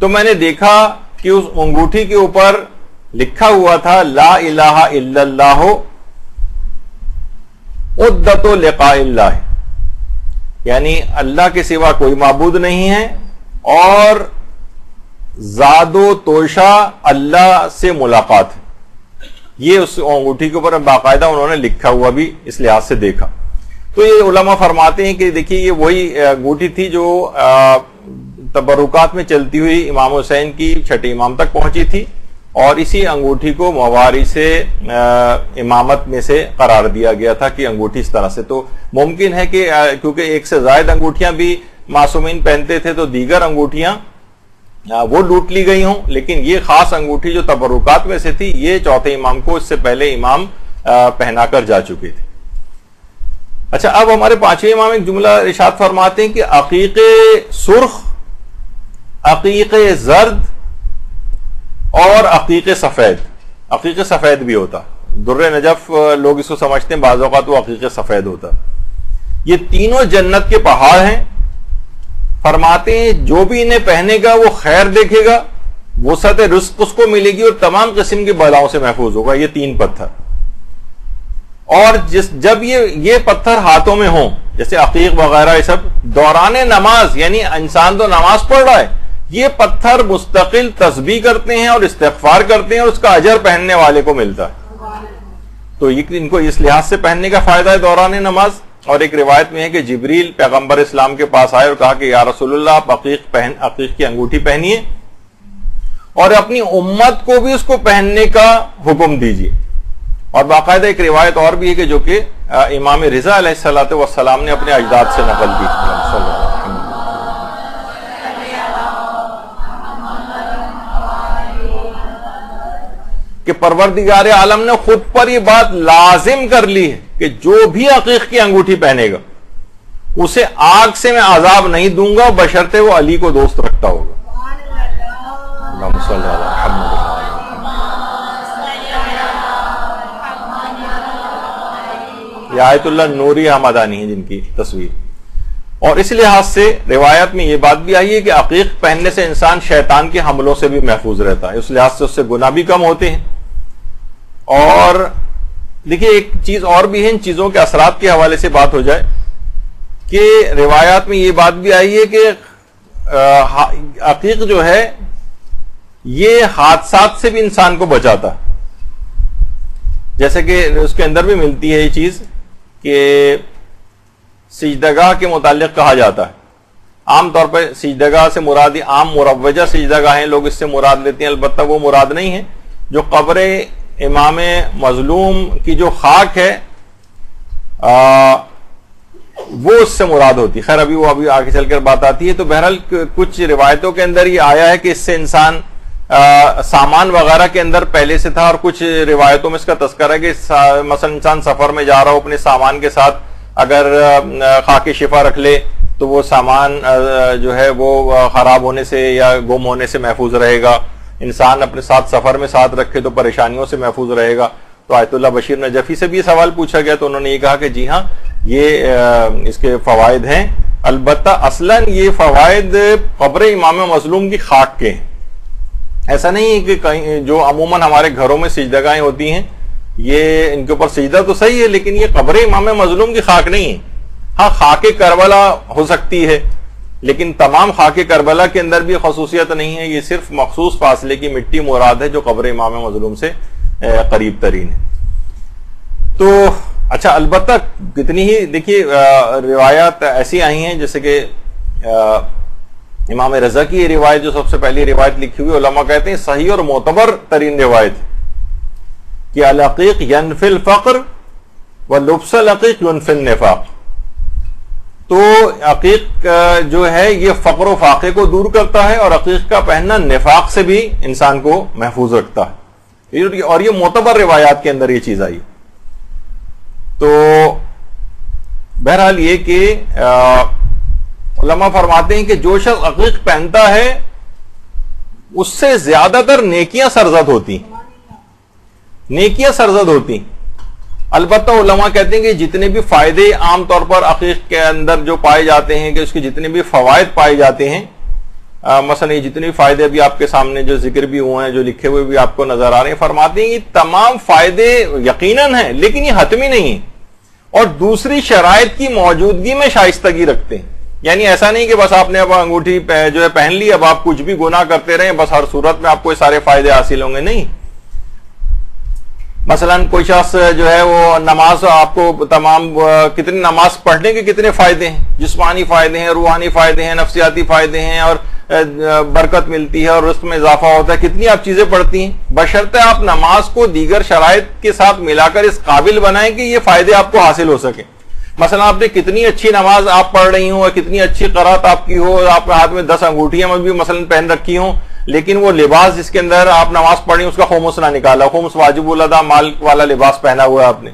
تو میں نے دیکھا کہ اس انگوٹھی کے اوپر لکھا ہوا تھا لا الہ الا اللہ عدت لقاء اللہ، یعنی اللہ کے سوا کوئی معبود نہیں ہے اور زاد و توشہ اللہ سے ملاقات ہے. یہ اس انگوٹھی کے اوپر باقاعدہ انہوں نے لکھا ہوا بھی اس لحاظ سے دیکھا. تو یہ علماء فرماتے ہیں کہ دیکھیے یہ وہی انگوٹھی تھی جو تبرکات میں چلتی ہوئی امام حسین کی چھٹے امام تک پہنچی تھی اور اسی انگوٹھی کو موارث امامت میں سے قرار دیا گیا تھا کہ انگوٹھی اس طرح سے. تو ممکن ہے کہ کیونکہ ایک سے زائد انگوٹھیاں بھی معصومین پہنتے تھے تو دیگر انگوٹھیاں وہ لوٹ لی گئی ہوں، لیکن یہ خاص انگوٹھی جو تبرکات میں سے تھی یہ چوتھے امام کو اس سے پہلے امام پہنا کر جا چکے تھے. اچھا، اب ہمارے پانچویں امام ایک جملہ ارشاد فرماتے ہیں کہ عقیق سرخ، عقیق زرد اور عقیق سفید. عقیق سفید بھی ہوتا، در نجف لوگ اس کو سمجھتے ہیں، بعض اوقات وہ عقیق سفید ہوتا. یہ تینوں جنت کے پہاڑ ہیں. فرماتے ہیں جو بھی انہیں پہنے گا وہ خیر دیکھے گا، وسعت رزق اس کو ملے گی اور تمام قسم کی بلاؤں سے محفوظ ہوگا. یہ تین پتھر، اور جب یہ پتھر ہاتھوں میں ہوں جیسے عقیق وغیرہ، یہ سب دوران نماز، یعنی انسان تو نماز پڑھ رہا ہے، یہ پتھر مستقل تسبیح کرتے ہیں اور استغفار کرتے ہیں اور اس کا اجر پہننے والے کو ملتا ہے. تو ان کو اس لحاظ سے پہننے کا فائدہ ہے دوران نماز. اور ایک روایت میں ہے کہ جبریل پیغمبر اسلام کے پاس آئے اور کہا کہ یا رسول اللہ آپ عقیق کی انگوٹھی پہنیے اور اپنی امت کو بھی اس کو پہننے کا حکم دیجیے. اور باقاعدہ ایک روایت اور بھی ہے کہ جو کہ امام رضا علیہ الصلوۃ والسلام نے اپنے اجداد سے نقل کی کہ پروردگار عالم نے خود پر یہ بات لازم کر لی ہے کہ جو بھی عقیق کی انگوٹھی پہنے گا اسے آگ سے میں عذاب نہیں دوں گا بشرطے وہ علی کو دوست رکھتا ہوگا. اللہم صلی علی محمد. یہ آیت اللہ نوری حمدانی ہے جن کی تصویر. اور اس لحاظ سے روایت میں یہ بات بھی آئی ہے کہ عقیق پہننے سے انسان شیطان کے حملوں سے بھی محفوظ رہتا ہے، اس لحاظ سے اس سے گناہ بھی کم ہوتے ہیں. اور دیکھیے ایک چیز اور بھی ہے، ان چیزوں کے اثرات کے حوالے سے بات ہو جائے کہ روایات میں یہ بات بھی آئی ہے کہ عقیق جو ہے یہ حادثات سے بھی انسان کو بچاتا ہے. جیسے کہ اس کے اندر بھی ملتی ہے یہ چیز کہ سجدگاہ کے متعلق کہا جاتا ہے، عام طور پر سجدگاہ سے مراد عام مروجہ سجدگاہیں لوگ اس سے مراد لیتے ہیں، البتہ وہ مراد نہیں ہے. جو قبر امام مظلوم کی جو خاک ہے وہ اس سے مراد ہوتی. خیر ابھی آگے چل کر بات آتی ہے. تو بہرحال کچھ روایتوں کے اندر یہ آیا ہے کہ اس سے انسان سامان وغیرہ کے اندر پہلے سے تھا، اور کچھ روایتوں میں اس کا تذکرہ ہے کہ مثلا انسان سفر میں جا رہا ہو اپنے سامان کے ساتھ اگر خاک شفا رکھ لے تو وہ سامان جو ہے وہ خراب ہونے سے یا گم ہونے سے محفوظ رہے گا. انسان اپنے ساتھ سفر میں ساتھ رکھے تو پریشانیوں سے محفوظ رہے گا. تو آیت اللہ بشیر نجفی سے بھی یہ سوال پوچھا گیا تو انہوں نے یہ کہا کہ جی ہاں یہ اس کے فوائد ہیں، البتہ اصلاً یہ فوائد قبر امام مظلوم کی خاک کے ہیں. ایسا نہیں ہے کہ کہیں جو عموماً ہمارے گھروں میں سجدگاہیں ہوتی ہیں یہ ان کے اوپر سجدہ تو صحیح ہے لیکن یہ قبر امام مظلوم کی خاک نہیں ہے. ہاں خاک کربلا ہو سکتی ہے لیکن تمام خاک کربلا کے اندر بھی خصوصیت نہیں ہے، یہ صرف مخصوص فاصلے کی مٹی مراد ہے جو قبر امام مظلوم سے قریب ترین ہے. تو اچھا البتہ کتنی ہی دیکھیے روایات ایسی آئی ہیں جیسے کہ امام رضا کی یہ روایت جو سب سے پہلی روایت لکھی ہوئی، علماء کہتے ہیں صحیح اور معتبر ترین روایت کہ العقیق ینفی الفقر ولبس العقیق ینفی النفاق. تو عقیق جو ہے یہ فقر و فاقے کو دور کرتا ہے اور عقیق کا پہننا نفاق سے بھی انسان کو محفوظ رکھتا ہے، اور یہ معتبر روایات کے اندر یہ چیز آئی. تو بہرحال یہ کہ علماء فرماتے ہیں کہ جو شخص عقیق پہنتا ہے اس سے زیادہ تر نیکیاں سرزد ہوتی. البتہ علماء کہتے ہیں کہ جتنے بھی فائدے عام طور پر عقیق کے اندر جو پائے جاتے ہیں کہ اس کے جتنے بھی فوائد پائے جاتے ہیں، مثلا یہ جتنے بھی فائدے ابھی آپ کے سامنے جو ذکر بھی ہوئے ہیں جو لکھے ہوئے بھی آپ کو نظر آ رہے ہیں، فرماتے ہیں کہ تمام فائدے یقیناً ہیں لیکن یہ حتمی نہیں ہیں اور دوسری شرائط کی موجودگی میں شائستگی رکھتے ہیں. یعنی ایسا نہیں کہ بس آپ نے اب انگوٹھی جو ہے پہن لی اب آپ کچھ بھی گناہ کرتے رہیں بس ہر صورت میں آپ کو یہ سارے فائدے حاصل ہوں گے، نہیں. مثلا کوئی شخص جو ہے وہ نماز آپ کو تمام کتنی نماز پڑھنے کے کتنے فائدے ہیں، جسمانی فائدے ہیں، روحانی فائدے ہیں، نفسیاتی فائدے ہیں، اور برکت ملتی ہے اور رزق میں اضافہ ہوتا ہے، کتنی آپ چیزیں پڑھتی ہیں. بشرطے آپ نماز کو دیگر شرائط کے ساتھ ملا کر اس قابل بنائیں کہ یہ فائدے آپ کو حاصل ہو سکیں. مثلا آپ نے کتنی اچھی نماز آپ پڑھ رہی ہوں اور کتنی اچھی قرات آپ کی ہو، آپ کے ہاتھ میں 10 انگوٹھیاں بھی مثلا پہن رکھی ہوں، لیکن وہ لباس جس کے اندر آپ نماز پڑھی اس کا خمس نہ نکالا، خمس واجب الادا مال والا لباس پہنا ہوا ہے آپ نے.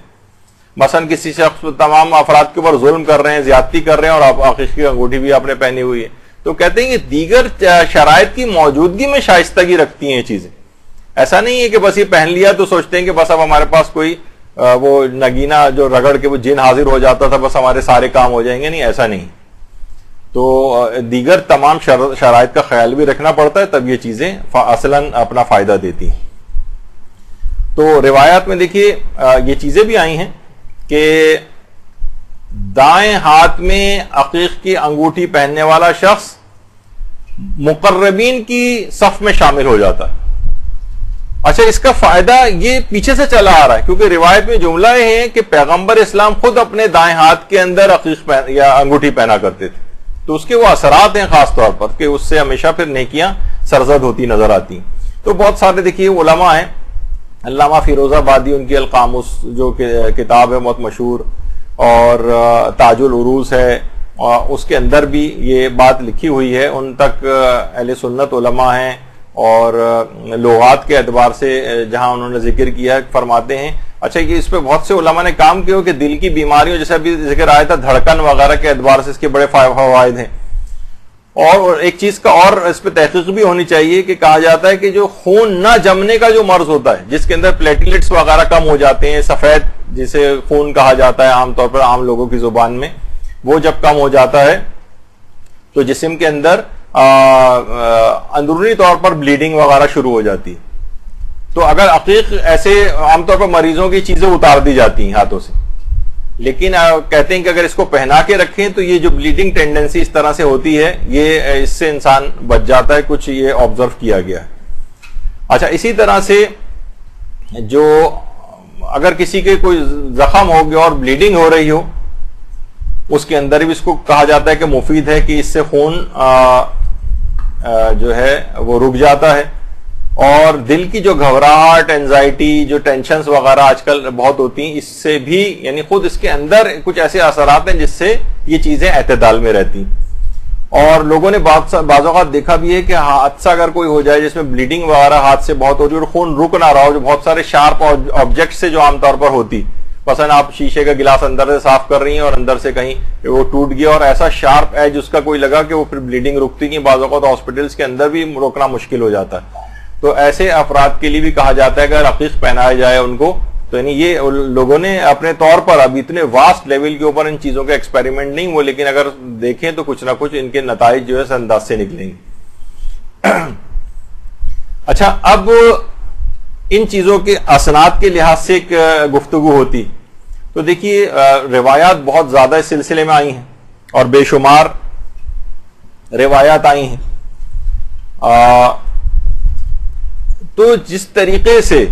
مثلا کسی شخص تمام افراد کے اوپر ظلم کر رہے ہیں، زیادتی کر رہے ہیں اور آپ عقیق کی انگوٹھی بھی آپ نے پہنی ہوئی ہے. تو کہتے ہیں کہ دیگر شرائط کی موجودگی میں شائستگی رکھتی ہیں یہ چیزیں. ایسا نہیں ہے کہ بس یہ پہن لیا تو سوچتے ہیں کہ بس اب ہمارے پاس کوئی وہ نگینہ جو رگڑ کے وہ جن حاضر ہو جاتا تھا بس ہمارے سارے کام ہو جائیں گے، نہیں ایسا نہیں. تو دیگر تمام شرائط کا خیال بھی رکھنا پڑتا ہے تب یہ چیزیں اصلاً اپنا فائدہ دیتی ہیں. تو روایات میں دیکھیے یہ چیزیں بھی آئی ہیں کہ دائیں ہاتھ میں عقیق کی انگوٹھی پہننے والا شخص مقربین کی صف میں شامل ہو جاتا ہے. اچھا، اس کا فائدہ یہ پیچھے سے چلا آ رہا ہے، کیونکہ روایت میں جملہ ہے کہ پیغمبر اسلام خود اپنے دائیں ہاتھ کے اندر عقیق یا انگوٹھی پہنا کرتے تھے، تو اس کے وہ اثرات ہیں خاص طور پر کہ اس سے ہمیشہ پھر نیکیاں سرزد ہوتی نظر آتی ہیں. تو بہت سارے دیکھیے علماء ہیں، علامہ فیروز آبادی، ان کی القاموس جو کتاب ہے بہت مشہور، اور تاج العروض ہے، اس کے اندر بھی یہ بات لکھی ہوئی ہے. ان تک اہل سنت علماء ہیں، اور لغات کے اعتبار سے جہاں انہوں نے ذکر کیا فرماتے ہیں. اچھا، یہ اس پہ بہت سے علماء نے کام کیا کہ دل کی بیماریوں، جیسے ابھی ذکر آیا تھا دھڑکن وغیرہ کے اعتبار سے اس کے بڑے فوائد ہیں. اور ایک چیز کا اور اس پہ تحقیق بھی ہونی چاہیے کہ کہا جاتا ہے کہ جو خون نہ جمنے کا جو مرض ہوتا ہے، جس کے اندر پلیٹلیٹس وغیرہ کم ہو جاتے ہیں، سفید جسے خون کہا جاتا ہے عام طور پر عام لوگوں کی زبان میں، وہ جب کم ہو جاتا ہے تو جسم کے اندر اندرونی طور پر بلیڈنگ وغیرہ شروع ہو جاتی ہے. تو اگر عقیق ایسے عام طور پر مریضوں کی چیزیں اتار دی جاتی ہیں ہاتھوں سے، لیکن کہتے ہیں کہ اگر اس کو پہنا کے رکھیں تو یہ جو بلیڈنگ ٹینڈنسی اس طرح سے ہوتی ہے، یہ اس سے انسان بچ جاتا ہے. کچھ یہ آبزرو کیا گیا ہے. اچھا، اسی طرح سے جو اگر کسی کے کوئی زخم ہو گیا اور بلیڈنگ ہو رہی ہو، اس کے اندر بھی اس کو کہا جاتا ہے کہ مفید ہے کہ اس سے خون جو ہے وہ رک جاتا ہے. اور دل کی جو گھبراہٹ، اینزائٹی، جو ٹینشنز وغیرہ آج کل بہت ہوتی ہیں، اس سے بھی یعنی خود اس کے اندر کچھ ایسے اثرات ہیں جس سے یہ چیزیں اعتدال میں رہتی. اور لوگوں نے بعض اوقات دیکھا بھی ہے کہ حادثہ اگر کوئی ہو جائے جس میں بلیڈنگ وغیرہ ہاتھ سے بہت ہو رہی ہے اور خون رک نہ رہا ہو، جو بہت سارے شارپ آبجیکٹ سے جو عام طور پر ہوتی، مثلا آپ شیشے کا گلاس اندر سے صاف کر رہی ہیں اور اندر سے کہیں وہ ٹوٹ گیا اور ایسا شارپ ایج اس کا کوئی لگا کہ وہ پھر بلیڈنگ رکتی نہیں، بعض اوقات ہاسپٹلس کے اندر بھی روکنا مشکل ہو جاتا ہے. تو ایسے افراد کے لیے بھی کہا جاتا ہے کہ اگر عقیق پہنایا جائے ان کو، تو یعنی یہ لوگوں نے اپنے طور پر اب اتنے واسٹ لیول کے اوپر ان چیزوں کا ایکسپیریمنٹ نہیں وہ، لیکن اگر دیکھیں تو کچھ نہ کچھ ان کے نتائج جو ہے اس انداز سے نکلیں گے. اچھا، اب ان چیزوں کے اسناد کے لحاظ سے ایک گفتگو ہوتی، تو دیکھیے روایات بہت زیادہ اس سلسلے میں آئی ہیں اور بے شمار روایات آئی ہیں. تو جس طریقے سے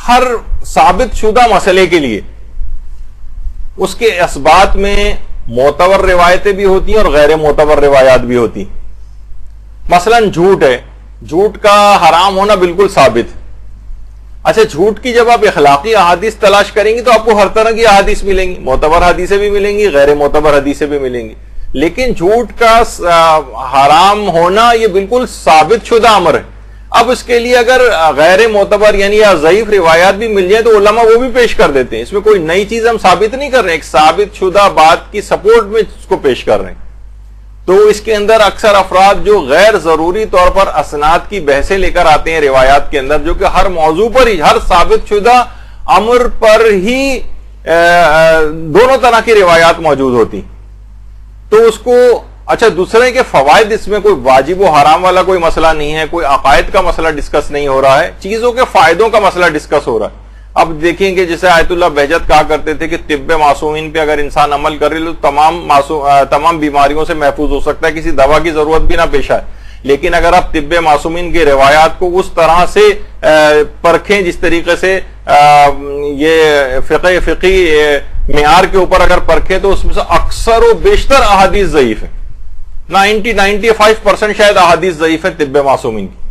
ہر ثابت شدہ مسئلے کے لیے اس کے اثبات میں معتبر روایتیں بھی ہوتی ہیں اور غیر معتبر روایات بھی ہوتی. مثلا جھوٹ ہے، جھوٹ کا حرام ہونا بالکل ثابت. اچھا، جھوٹ کی جب آپ اخلاقی احادیث تلاش کریں گی تو آپ کو ہر طرح کی احادیث ملیں گی، معتبر حدیثیں بھی ملیں گی، غیر معتبر حدیثیں بھی ملیں گی. لیکن جھوٹ کا حرام ہونا یہ بالکل ثابت شدہ امر ہے. اب اس کے لیے اگر غیر معتبر یعنی یا ضعیف روایات بھی مل جائے تو علماء وہ بھی پیش کر دیتے ہیں. اس میں کوئی نئی چیز ہم ثابت نہیں کر رہے ہیں، ایک ثابت شدہ بات کی سپورٹ میں اس کو پیش کر رہے ہیں. تو اس کے اندر اکثر افراد جو غیر ضروری طور پر اسناد کی بحثیں لے کر آتے ہیں روایات کے اندر، جو کہ ہر موضوع پر ہی، ہر ثابت شدہ امر پر ہی دونوں طرح کی روایات موجود ہوتی، تو اس کو اچھا دوسرے کے فوائد، اس میں کوئی واجب و حرام والا کوئی مسئلہ نہیں ہے، کوئی عقائد کا مسئلہ ڈسکس نہیں ہو رہا ہے، چیزوں کے فائدوں کا مسئلہ ڈسکس ہو رہا ہے. اب دیکھیں کہ جیسے آیت اللہ بہجت کہا کرتے تھے کہ طب معصومین پہ اگر انسان عمل کرے تو تمام بیماریوں سے محفوظ ہو سکتا ہے، کسی دوا کی ضرورت بھی نہ پیش آئے. لیکن اگر آپ طب معصومین کی روایات کو اس طرح سے پرکھیں جس طریقے سے یہ فقی معیار کے اوپر اگر پرکھیں تو اس میں سے اکثر و بیشتر احادیث ضعیف ہیں. 95% شاید احادیث ضعیف ہیں طب معصومین کی،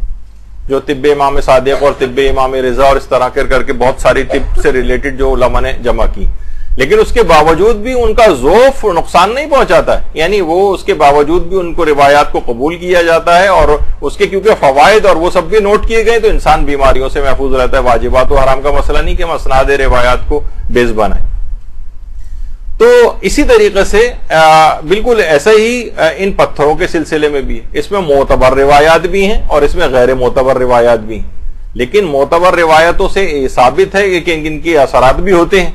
جو طب امام صادق اور طب امام رضا اور اس طرح کر کے بہت ساری طب سے ریلیٹڈ جو علماء نے جمع کی. لیکن اس کے باوجود بھی ان کا ذوف نقصان نہیں پہنچاتا ہے، یعنی وہ اس کے باوجود بھی ان کو روایات کو قبول کیا جاتا ہے، اور اس کے کیونکہ فوائد اور وہ سب بھی نوٹ کیے گئے تو انسان بیماریوں سے محفوظ رہتا ہے. واجبات و حرام کا مسئلہ نہیں کہ ہم اسناد روایات کو بیس بنائیں. تو اسی طریقے سے بالکل ایسا ہی ان پتھروں کے سلسلے میں بھی ہے، اس میں معتبر روایات بھی ہیں اور اس میں غیر معتبر روایات بھی ہیں. لیکن معتبر روایتوں سے یہ ثابت ہے کہ ان کے اثرات بھی ہوتے ہیں،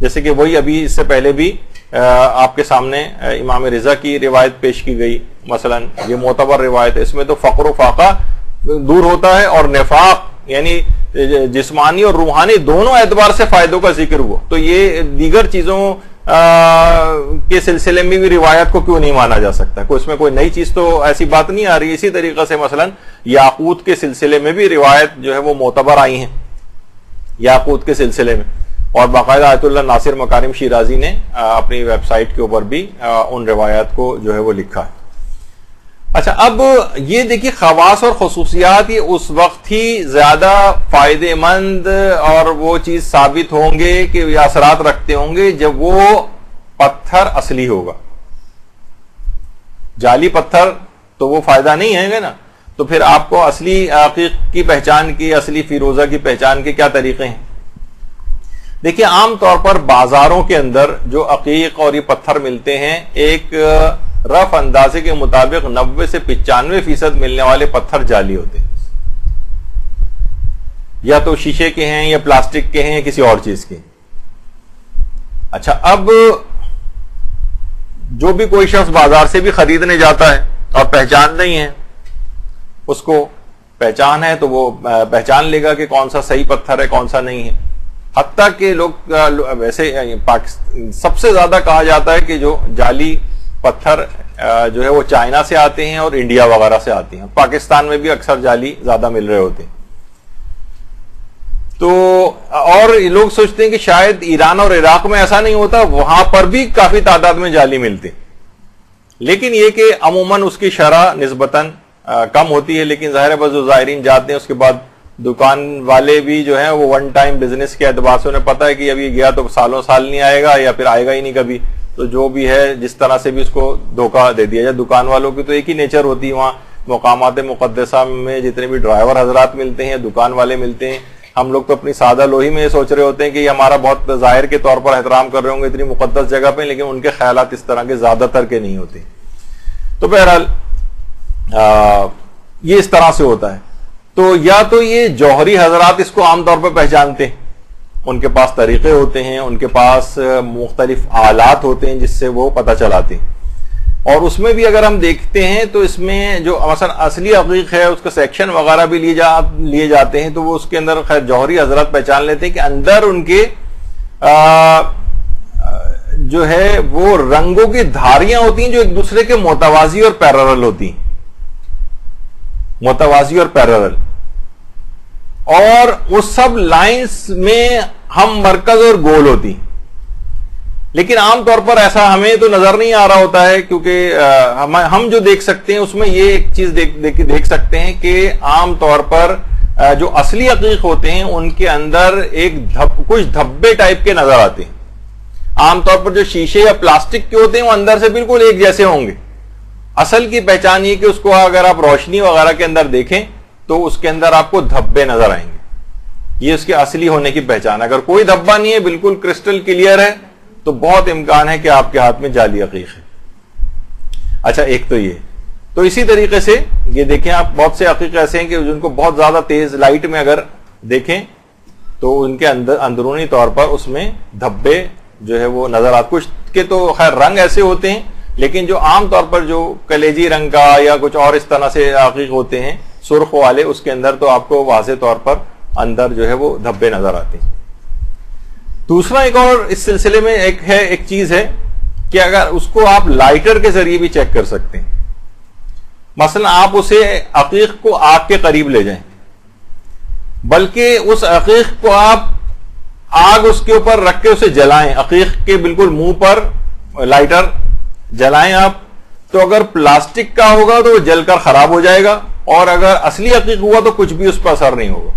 جیسے کہ وہی ابھی اس سے پہلے بھی آپ کے سامنے امام رضا کی روایت پیش کی گئی. مثلا یہ معتبر روایت ہے، اس میں تو فقر و فاقہ دور ہوتا ہے اور نفاق یعنی جسمانی اور روحانی دونوں اعتبار سے فائدوں کا ذکر ہوا، تو یہ دیگر چیزوں کے سلسلے میں بھی روایت کو کیوں نہیں مانا جا سکتا؟ اس میں کوئی نئی چیز تو ایسی بات نہیں آ رہی. اسی طریقے سے مثلا یاقوت کے سلسلے میں بھی روایت جو ہے وہ معتبر آئی ہیں یاقوت کے سلسلے میں، اور باقاعدہ آیت اللہ ناصر مکارم شیرازی نے اپنی ویب سائٹ کے اوپر بھی ان روایات کو جو ہے وہ لکھا ہے. اچھا، اب یہ دیکھیے خواص اور خصوصیات یہ اس وقت ہی زیادہ فائدے مند اور وہ چیز ثابت ہوں گے کہ یہ اثرات رکھتے ہوں گے جب وہ پتھر اصلی ہوگا. جعلی پتھر تو وہ فائدہ نہیں ہے نا. تو پھر آپ کو اصلی عقیق کی پہچان کی، اصلی فیروزہ کی پہچان کے کیا طریقے ہیں؟ دیکھیے، عام طور پر بازاروں کے اندر جو عقیق اور یہ پتھر ملتے ہیں، ایک رف اندازے کے مطابق 90 سے 95% ملنے والے پتھر جعلی ہوتے ہیں، یا تو شیشے کے ہیں یا پلاسٹک کے ہیں یا کسی اور چیز کے. اچھا، اب جو بھی کوئی شخص بازار سے بھی خریدنے جاتا ہے اور پہچان نہیں ہے، اس کو پہچان ہے تو وہ پہچان لے گا کہ کون سا صحیح پتھر ہے کون سا نہیں ہے. حتیٰ کہ لوگ ویسے سب سے زیادہ کہا جاتا ہے کہ جو جعلی پتھر جو ہے وہ چائنا سے آتے ہیں اور انڈیا وغیرہ سے آتے ہیں. پاکستان میں بھی اکثر جعلی زیادہ مل رہے ہوتے ہیں. تو اور لوگ سوچتے ہیں کہ شاید ایران اور عراق میں ایسا نہیں ہوتا، وہاں پر بھی کافی تعداد میں جعلی ملتے، لیکن یہ کہ عموماً اس کی شرح نسبتاً کم ہوتی ہے. لیکن ظاہر ہے بس جو زائرین جاتے ہیں اس کے بعد دکان والے بھی جو ہیں وہ ون ٹائم بزنس کے اعتبار سے انہیں پتا ہے کہ ابھی گیا تو سالوں سال نہیں آئے گا یا پھر آئے گا ہی نہیں کبھی، تو جو بھی ہے جس طرح سے بھی اس کو دھوکہ دے دیا جائے. دکان والوں کی تو ایک ہی نیچر ہوتی ہے، وہاں مقامات مقدسہ میں جتنے بھی ڈرائیور حضرات ملتے ہیں، دکان والے ملتے ہیں، ہم لوگ تو اپنی سادہ لوہی میں یہ سوچ رہے ہوتے ہیں کہ یہ ہمارا بہت ظاہر کے طور پر احترام کر رہے ہوں گے اتنی مقدس جگہ پہ، لیکن ان کے خیالات اس طرح کے زیادہ تر کے نہیں ہوتے. تو بہرحال یہ اس طرح سے ہوتا ہے. تو یا تو یہ جوہری حضرات اس کو عام طور پر پہچانتے ہیں، ان کے پاس طریقے ہوتے ہیں، ان کے پاس مختلف آلات ہوتے ہیں جس سے وہ پتہ چلاتے ہیں. اور اس میں بھی اگر ہم دیکھتے ہیں تو اس میں جو مثلا اصلی عقیق ہے اس کا سیکشن وغیرہ بھی لیے جاتے ہیں، تو وہ اس کے اندر خیر جوہری حضرات پہچان لیتے ہیں کہ اندر ان کے جو ہے وہ رنگوں کی دھاریاں ہوتی ہیں جو ایک دوسرے کے متوازی اور پیرلل ہوتی ہیں، متوازی اور پیرلل، اور وہ سب لائنز میں ہم مرکز اور گول ہوتی. لیکن عام طور پر ایسا ہمیں تو نظر نہیں آ رہا ہوتا ہے، کیونکہ ہم جو دیکھ سکتے ہیں اس میں یہ ایک چیز دیکھ سکتے ہیں کہ عام طور پر جو اصلی عقیق ہوتے ہیں ان کے اندر کچھ دھبے ٹائپ کے نظر آتے ہیں. عام طور پر جو شیشے یا پلاسٹک کے ہوتے ہیں وہ اندر سے بالکل ایک جیسے ہوں گے. اصل کی پہچان یہ کہ اس کو اگر آپ روشنی وغیرہ کے اندر دیکھیں تو اس کے اندر آپ کو دھبے نظر آئیں گے. یہ اس کے اصلی ہونے کی پہچان. اگر کوئی دھبا نہیں ہے، بالکل کرسٹل کلیئر ہے، تو بہت امکان ہے کہ آپ کے ہاتھ میں جعلی عقیق ہے. اچھا، ایک تو یہ. تو اسی طریقے سے یہ دیکھیں آپ، بہت سے عقیق ایسے ہیں کہ جن کو بہت زیادہ تیز لائٹ میں اگر دیکھیں تو ان کے اندر اندرونی طور پر اس میں دھبے جو ہے وہ نظر آتے. کچھ کے تو خیر رنگ ایسے ہوتے ہیں، لیکن جو عام طور پر جو کلیجی رنگ کا یا کچھ اور اس طرح سے عقیق ہوتے ہیں سرخ والے، اس کے اندر تو آپ کو واضح طور پر اندر جو ہے وہ دھبے نظر آتے ہیں. دوسرا ایک اور اس سلسلے میں ایک چیز ہے کہ اگر اس کو آپ لائٹر کے ذریعے بھی چیک کر سکتے ہیں. مثلا آپ اسے عقیق کو آگ کے قریب لے جائیں، بلکہ اس عقیق کو آپ آگ اس کے اوپر رکھ کے اسے جلائیں، عقیق کے بالکل منہ پر لائٹر جلائیں آپ، تو اگر پلاسٹک کا ہوگا تو وہ جل کر خراب ہو جائے گا، اور اگر اصلی عقیق ہوا تو کچھ بھی اس پر اثر نہیں ہوگا.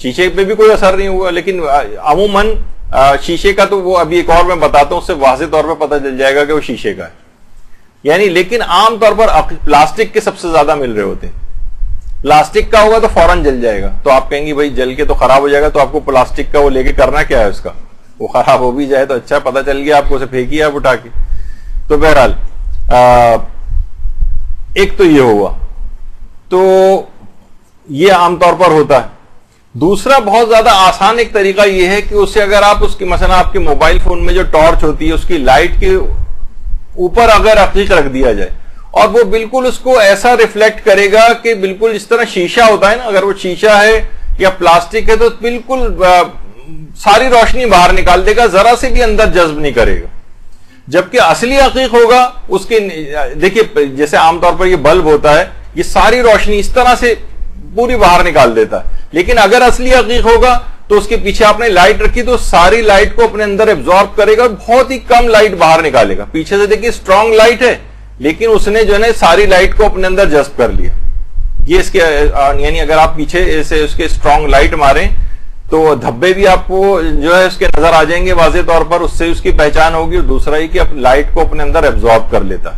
شیشے پہ بھی کوئی اثر نہیں ہوا، لیکن عموماً شیشے کا تو وہ ابھی ایک اور میں بتاتا ہوں، اس سے واضح طور پہ پتہ چل جائے گا کہ وہ شیشے کا ہے. یعنی لیکن عام طور پر پلاسٹک کے سب سے زیادہ مل رہے ہوتے ہیں. پلاسٹک کا ہوگا تو فوراً جل جائے گا، تو آپ کہیں گے بھائی جل کے تو خراب ہو جائے گا، تو آپ کو پلاسٹک کا وہ لے کے کرنا کیا ہے اس کا، وہ خراب ہو بھی جائے تو اچھا، پتہ چل گیا آپ کو، اسے پھینکیے آپ اٹھا کے. تو بہرحال ایک تو یہ ہوا، تو یہ عام طور پر ہوتا ہے. دوسرا بہت زیادہ آسان ایک طریقہ یہ ہے کہ اسے اگر آپ اس کی مثلا آپ کے موبائل فون میں جو ٹارچ ہوتی ہے اس کی لائٹ کے اوپر اگر عقیق رکھ دیا جائے اور وہ بالکل اس کو ایسا ریفلیکٹ کرے گا کہ بالکل جس طرح شیشہ ہوتا ہے نا، اگر وہ شیشہ ہے یا پلاسٹک ہے تو بالکل ساری روشنی باہر نکال دے گا، ذرا سے بھی اندر جذب نہیں کرے گا. جبکہ اصلی عقیق ہوگا اس کے، دیکھیے جیسے عام طور پر یہ بلب ہوتا ہے، یہ ساری روشنی اس طرح سے پوری باہر نکال دیتا ہے، لیکن اگر اصلی عقیق ہوگا تو اس کے پیچھے آپ نے لائٹ رکھی تو ساری لائٹ کو اپنے اندر ایبزارب کرے گا، بہت ہی کم لائٹ باہر نکالے گا. پیچھے سے دیکھیے اسٹرانگ لائٹ ہے لیکن اس نے جو ہے ساری لائٹ کو اپنے اندر جذب کر لیا. یہ اس کے یعنی اگر آپ پیچھے سے اس کے اسٹرانگ لائٹ ماریں تو دھبے بھی آپ کو جو ہے اس کے نظر آ جائیں گے واضح طور پر، اس سے اس کی پہچان ہوگی. اور دوسرا ہی کہ لائٹ کو اپنے اندر ایبزارب کر لیتا.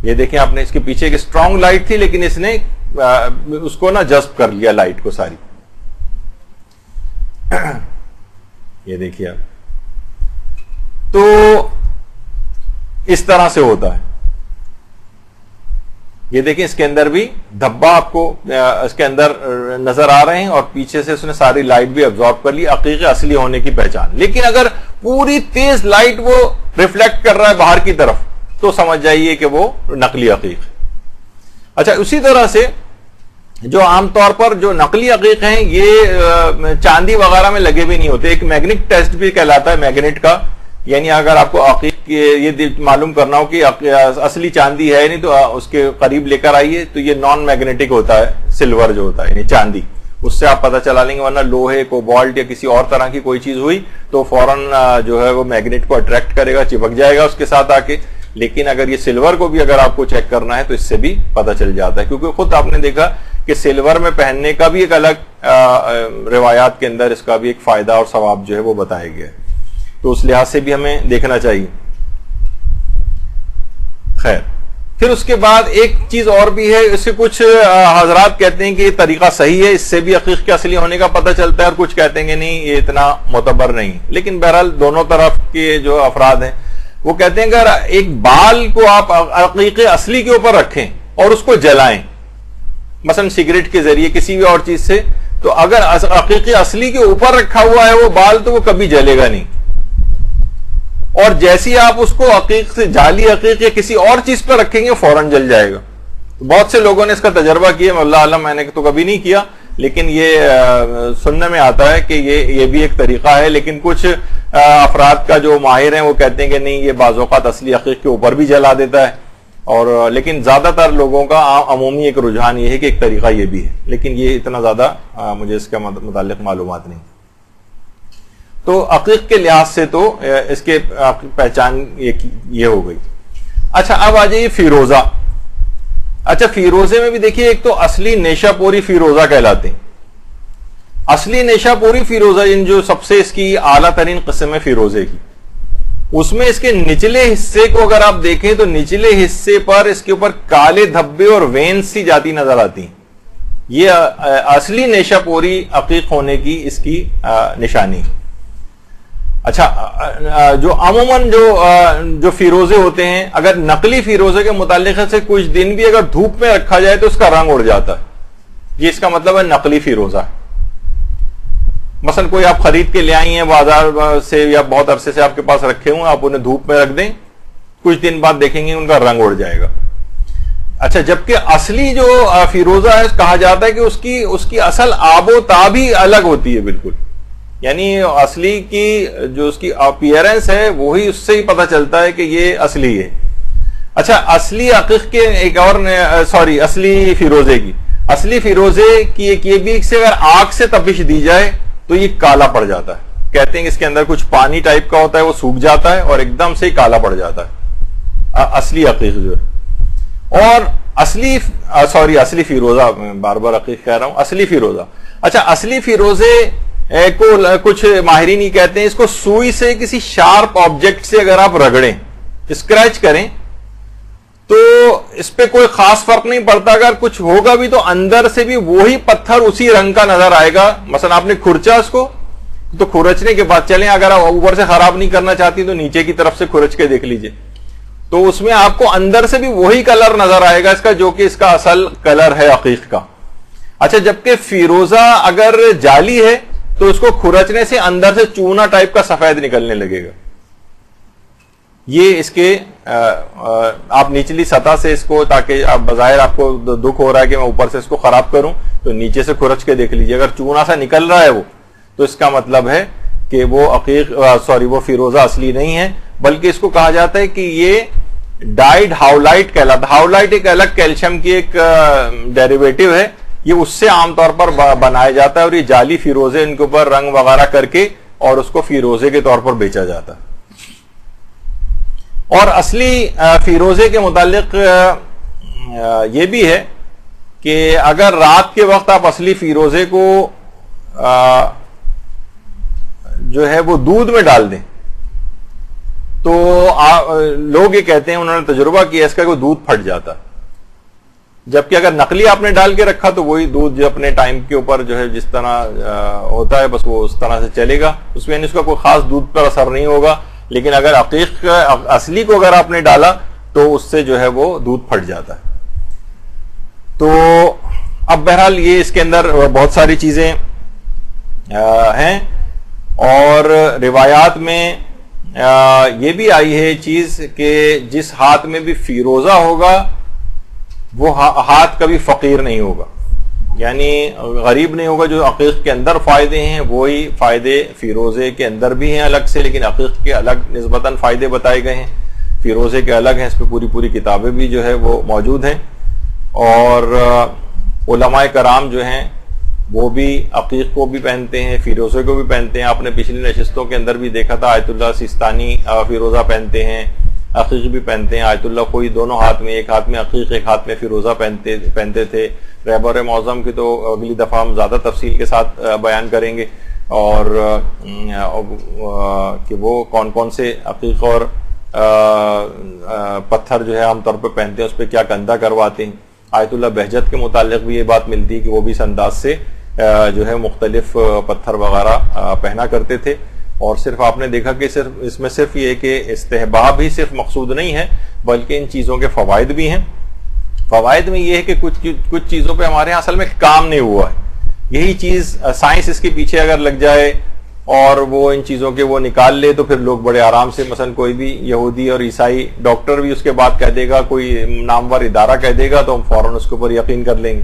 یہ دیکھیں آپ نے اس کے پیچھے ایک اسٹرانگ لائٹ تھی لیکن اس نے اس کو نا جذب کر لیا لائٹ کو ساری. یہ دیکھیے آپ، تو اس طرح سے ہوتا ہے. یہ دیکھیں اس کے اندر بھی دھبا آپ کو اس کے اندر نظر آ رہے ہیں اور پیچھے سے اس نے ساری لائٹ بھی ابزارب کر لی، عقیق اصلی ہونے کی پہچان. لیکن اگر پوری تیز لائٹ وہ ریفلیکٹ کر رہا ہے باہر کی طرف تو سمجھ جائیے کہ وہ نقلی عقیق. اچھا، اسی طرح سے جو عام طور پر جو نقلی عقیق ہیں یہ چاندی وغیرہ میں لگے بھی نہیں ہوتے. ایک میگنیٹ ٹیسٹ بھی کہلاتا ہے میگنیٹ کا، یعنی اگر آپ کو عقیق یہ معلوم کرنا ہو کہ اصلی چاندی ہے نہیں تو اس کے قریب لے کر آئیے تو یہ نان میگنیٹک ہوتا ہے، سلور جو ہوتا ہے یعنی چاندی، اس سے آپ پتہ چلا لیں گے. ورنہ لوہے کوبالٹ یا کسی اور طرح کی کوئی چیز ہوئی تو فوراً جو ہے وہ میگنیٹ کو اٹریکٹ کرے گا، چپک جائے گا اس کے ساتھ آ کے. لیکن اگر یہ سلور کو بھی اگر آپ کو چیک کرنا ہے تو اس سے بھی پتہ چل جاتا ہے، کیونکہ خود آپ نے دیکھا کہ سلور میں پہننے کا بھی ایک الگ روایات کے اندر اس کا بھی ایک فائدہ اور ثواب جو ہے وہ بتایا گیا ہے. تو اس لحاظ سے بھی ہمیں دیکھنا چاہیے. خیر، پھر اس کے بعد ایک چیز اور بھی ہے، اس سے کچھ حضرات کہتے ہیں کہ یہ طریقہ صحیح ہے، اس سے بھی عقیق کے اصلی ہونے کا پتہ چلتا ہے، اور کچھ کہتے ہیں کہ نہیں یہ اتنا معتبر نہیں. لیکن بہرحال دونوں طرف کے جو افراد ہیں وہ کہتے ہیں کہ اگر ایک بال کو آپ عقیق اصلی کے اوپر رکھیں اور اس کو جلائیں مثلا سگریٹ کے ذریعے کسی بھی اور چیز سے، تو اگر عقیق اصلی کے اوپر رکھا ہوا ہے وہ بال تو وہ کبھی جلے گا نہیں. اور جیسی آپ اس کو عقیق سے جعلی عقیق یا کسی اور چیز پہ رکھیں گے فوراً جل جائے گا. بہت سے لوگوں نے اس کا تجربہ کیا، اللہ عالم میں نے تو کبھی نہیں کیا، لیکن یہ سننے میں آتا ہے کہ یہ بھی ایک طریقہ ہے. لیکن کچھ افراد کا جو ماہر ہیں وہ کہتے ہیں کہ نہیں، یہ بعض اوقات اصلی عقیق کے اوپر بھی جلا دیتا ہے. اور لیکن زیادہ تر لوگوں کا عمومی ایک رجحان یہ ہے کہ ایک طریقہ یہ بھی ہے، لیکن یہ اتنا زیادہ مجھے اس کے متعلق معلومات نہیں. تو عقیق کے لحاظ سے تو اس کے پہچان یہ ہو گئی. اچھا، اب آ جائیے فیروزہ. اچھا، فیروزے میں بھی دیکھیے ایک تو اصلی نیشا پوری فیروزہ کہلاتے ہیں. اصلی نیشا پوری فیروزہ جو سب سے اس کی اعلیٰ ترین قسم ہے فیروزے کی، اس میں اس کے نچلے حصے کو اگر آپ دیکھیں تو نچلے حصے پر اس کے اوپر کالے دھبے اور وینز سی جاتی نظر آتی ہیں. یہ اصلی نیشا پوری عقیق ہونے کی اس کی نشانی. اچھا، جو عموماً جو فیروزے ہوتے ہیں، اگر نقلی فیروزے کے متعلق سے کچھ دن بھی اگر دھوپ میں رکھا جائے تو اس کا رنگ اڑ جاتا ہے. یہ اس کا مطلب ہے نقلی فیروزہ. مثلا کوئی آپ خرید کے لے آئی ہیں بازار سے یا بہت عرصے سے آپ کے پاس رکھے ہوں، آپ انہیں دھوپ میں رکھ دیں، کچھ دن بعد دیکھیں گے ان کا رنگ اڑ جائے گا. اچھا، جبکہ اصلی جو فیروزہ ہے کہا جاتا ہے کہ اس کی اصل آب و تاب ہی الگ ہوتی ہے بالکل. یعنی اصلی کی جو اس کی اپیئرنس ہے وہی اس سے ہی پتہ چلتا ہے کہ یہ اصلی ہے. اچھا، اصلی عقیق کے ایک اور اصلی فیروزے کی ایک یہ بھی سے اگر آگ سے تپش دی جائے تو یہ کالا پڑ جاتا ہے. کہتے ہیں کہ اس کے اندر کچھ پانی ٹائپ کا ہوتا ہے، وہ سوکھ جاتا ہے اور ایک دم سے ہی کالا پڑ جاتا ہے اصلی عقیق جو ہے. اور اصلی فیروزہ، بار بار عقیق کہہ رہا ہوں، اصلی فیروزہ. اچھا، اصلی فیروزے کو کچھ ماہرین ہی کہتے ہیں اس کو سوئی سے کسی شارپ آبجیکٹ سے اگر آپ رگڑیں، اسکریچ کریں تو اس پہ کوئی خاص فرق نہیں پڑتا. اگر کچھ ہوگا بھی تو اندر سے بھی وہی پتھر اسی رنگ کا نظر آئے گا. مثلا آپ نے کھرچا اس کو تو کھرچنے کے بعد چلیں، اگر آپ اوپر سے خراب نہیں کرنا چاہتی تو نیچے کی طرف سے کھرچ کے دیکھ لیجئے تو اس میں آپ کو اندر سے بھی وہی کلر نظر آئے گا اس کا، جو کہ اس کا اصل کلر ہے عقیق کا. اچھا، جبکہ فیروزہ اگر جعلی ہے تو اس کو کھرچنے سے اندر سے چونا ٹائپ کا سفید نکلنے لگے گا. یہ اس کے آپ نچلی سطح سے اس کو، تاکہ آپ بظاہر آپ کو دکھ ہو رہا ہے کہ میں اوپر سے اس کو خراب کروں، تو نیچے سے کھرچ کے دیکھ لیجیے، اگر چونا سا نکل رہا ہے وہ، تو اس کا مطلب ہے کہ وہ وہ فیروزہ اصلی نہیں ہے، بلکہ اس کو کہا جاتا ہے کہ یہ ڈائیڈ ہاولائٹ کہلاتا ہے۔ ہاولائٹ ایک الگ کیلشیم کی ایک ڈیریویٹو ہے، یہ اس سے عام طور پر بنایا جاتا ہے، اور یہ جعلی فیروزے ان کے اوپر رنگ وغیرہ کر کے اور اس کو فیروزے کے طور پر بیچا جاتا ہے۔ اور اصلی فیروزے کے متعلق یہ بھی ہے کہ اگر رات کے وقت آپ اصلی فیروزے کو جو ہے وہ دودھ میں ڈال دیں تو لوگ یہ کہتے ہیں، انہوں نے تجربہ کیا اس کا، کہ دودھ پھٹ جاتا، جبکہ اگر نقلی آپ نے ڈال کے رکھا تو وہی دودھ جو اپنے ٹائم کے اوپر جو ہے جس طرح ہوتا ہے بس وہ اس طرح سے چلے گا، اس میں اس کا کوئی خاص دودھ پر اثر نہیں ہوگا۔ لیکن اگر عقیق اصلی کو اگر آپ نے ڈالا تو اس سے جو ہے وہ دودھ پھٹ جاتا ہے۔ تو اب بہرحال یہ اس کے اندر بہت ساری چیزیں ہیں، اور روایات میں یہ بھی آئی ہے چیز کہ جس ہاتھ میں بھی فیروزہ ہوگا وہ ہاتھ کبھی فقیر نہیں ہوگا، یعنی غریب نہیں ہوگا۔ جو عقیق کے اندر فائدے ہیں وہی فائدے فیروزے کے اندر بھی ہیں الگ سے، لیکن عقیق کے الگ نسبتاً فائدے بتائے گئے ہیں، فیروزے کے الگ ہیں، اس پہ پوری کتابیں بھی جو ہے وہ موجود ہیں۔ اور علماء کرام جو ہیں وہ بھی عقیق کو بھی پہنتے ہیں، فیروزے کو بھی پہنتے ہیں۔ آپ نے پچھلی نشستوں کے اندر بھی دیکھا تھا، آیت اللہ سیستانی فیروزہ پہنتے ہیں، عقیق بھی پہنتے ہیں۔ آیت اللہ کوئی دونوں ہاتھ میں، ایک ہاتھ میں عقیق ایک ہاتھ میں فیروزہ پہنتے تھے۔ رہبر معظم کی تو اگلی دفعہ ہم زیادہ تفصیل کے ساتھ بیان کریں گے، اور کہ وہ کون کون سے عقیق اور پتھر جو ہے عام طور پہ پہنتے ہیں، اس پہ کیا کندہ کرواتے ہیں۔ آیت اللہ بہجت کے متعلق بھی یہ بات ملتی ہے کہ وہ بھی اس انداز سے جو ہے مختلف پتھر وغیرہ پہنا کرتے تھے۔ اور صرف آپ نے دیکھا کہ صرف اس میں صرف یہ کہ استحباب ہی صرف مقصود نہیں ہے، بلکہ ان چیزوں کے فوائد بھی ہیں۔ فوائد میں یہ ہے کہ کچھ چیزوں پہ ہمارے یہاں اصل میں کام نہیں ہوا ہے، یہی چیز سائنس اس کے پیچھے اگر لگ جائے اور وہ ان چیزوں کے وہ نکال لے تو پھر لوگ بڑے آرام سے، مثلا کوئی بھی یہودی اور عیسائی ڈاکٹر بھی اس کے بعد کہہ دے گا، کوئی نامور ادارہ کہہ دے گا تو ہم فوراً اس کے اوپر یقین کر لیں گے۔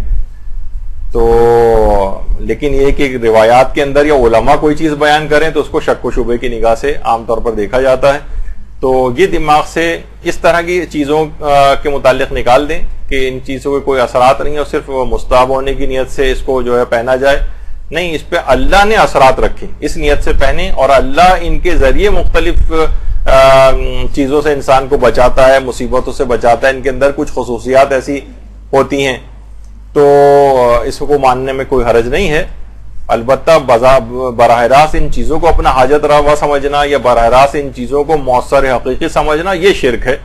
تو لیکن یہ کہ روایات کے اندر یا علماء کوئی چیز بیان کریں تو اس کو شک و شبے کی نگاہ سے عام طور پر دیکھا جاتا ہے۔ تو یہ دماغ سے اس طرح کی چیزوں کے متعلق نکال دیں کہ ان چیزوں کے کوئی اثرات نہیں، اور صرف مستحب ہونے کی نیت سے اس کو جو ہے پہنا جائے، نہیں، اس پہ اللہ نے اثرات رکھے، اس نیت سے پہنے، اور اللہ ان کے ذریعے مختلف چیزوں سے انسان کو بچاتا ہے، مصیبتوں سے بچاتا ہے، ان کے اندر کچھ خصوصیات ایسی ہوتی ہیں، تو اس کو ماننے میں کوئی حرج نہیں ہے۔ البتہ براہ راست ان چیزوں کو اپنا حاجت روا سمجھنا یا براہ راست ان چیزوں کو مؤثر حقیقی سمجھنا یہ شرک ہے،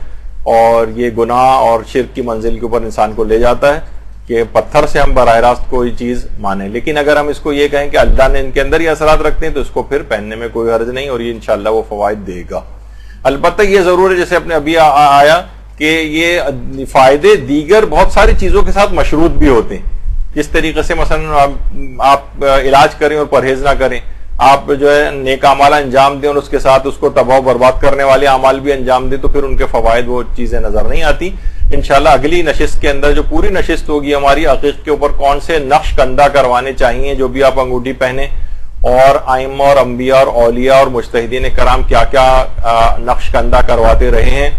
اور یہ گناہ اور شرک کی منزل کے اوپر انسان کو لے جاتا ہے کہ پتھر سے ہم براہ راست کوئی چیز مانیں۔ لیکن اگر ہم اس کو یہ کہیں کہ اللہ نے ان کے اندر یہ اثرات رکھتے ہیں تو اس کو پھر پہننے میں کوئی حرج نہیں، اور یہ انشاءاللہ وہ فوائد دے گا۔ البتہ یہ ضرور ہے، جیسے اپنے ابھی آیا کہ یہ فائدے دیگر بہت ساری چیزوں کے ساتھ مشروط بھی ہوتے ہیں۔ جس طریقے سے مثلا آپ علاج کریں اور پرہیز نہ کریں، آپ جو ہے نیک اعمال انجام دیں اور اس کے ساتھ اس کو تباہ و برباد کرنے والے اعمال بھی انجام دیں، تو پھر ان کے فوائد وہ چیزیں نظر نہیں آتی۔ انشاءاللہ اگلی نشست کے اندر جو پوری نشست ہوگی ہماری، عقیق کے اوپر کون سے نقش کندہ کروانے چاہیے جو بھی آپ انگوٹھی پہنے، اور ائمہ اور انبیاء اور اولیاء اور مجتہدین کرام کیا کیا نقش کندہ کرواتے رہے ہیں،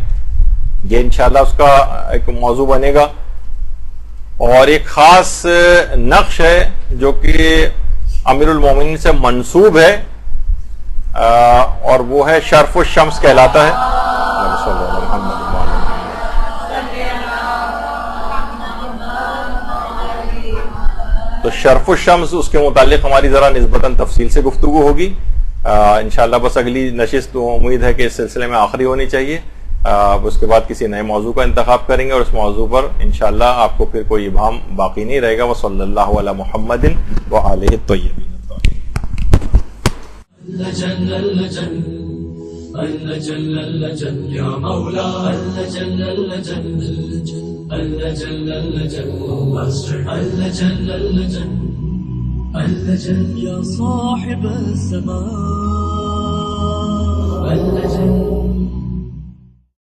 یہ انشاءاللہ اس کا ایک موضوع بنے گا۔ اور ایک خاص نقش ہے جو کہ امیر المومنین سے منسوب ہے، اور وہ ہے شرف الشمس کہلاتا ہے۔ تو شرف الشمس اس کے متعلق ہماری ذرا نسبتاً تفصیل سے گفتگو ہوگی انشاءاللہ۔ بس اگلی نشست امید ہے کہ اس سلسلے میں آخری ہونی چاہیے، اس کے بعد کسی نئے موضوع کا انتخاب کریں گے، اور اس موضوع پر انشاءاللہ آپ کو پھر کوئی ابہام باقی نہیں رہے گا۔ وصلی اللہ علی محمد وآلہ الطیبین يا صاحب الزمان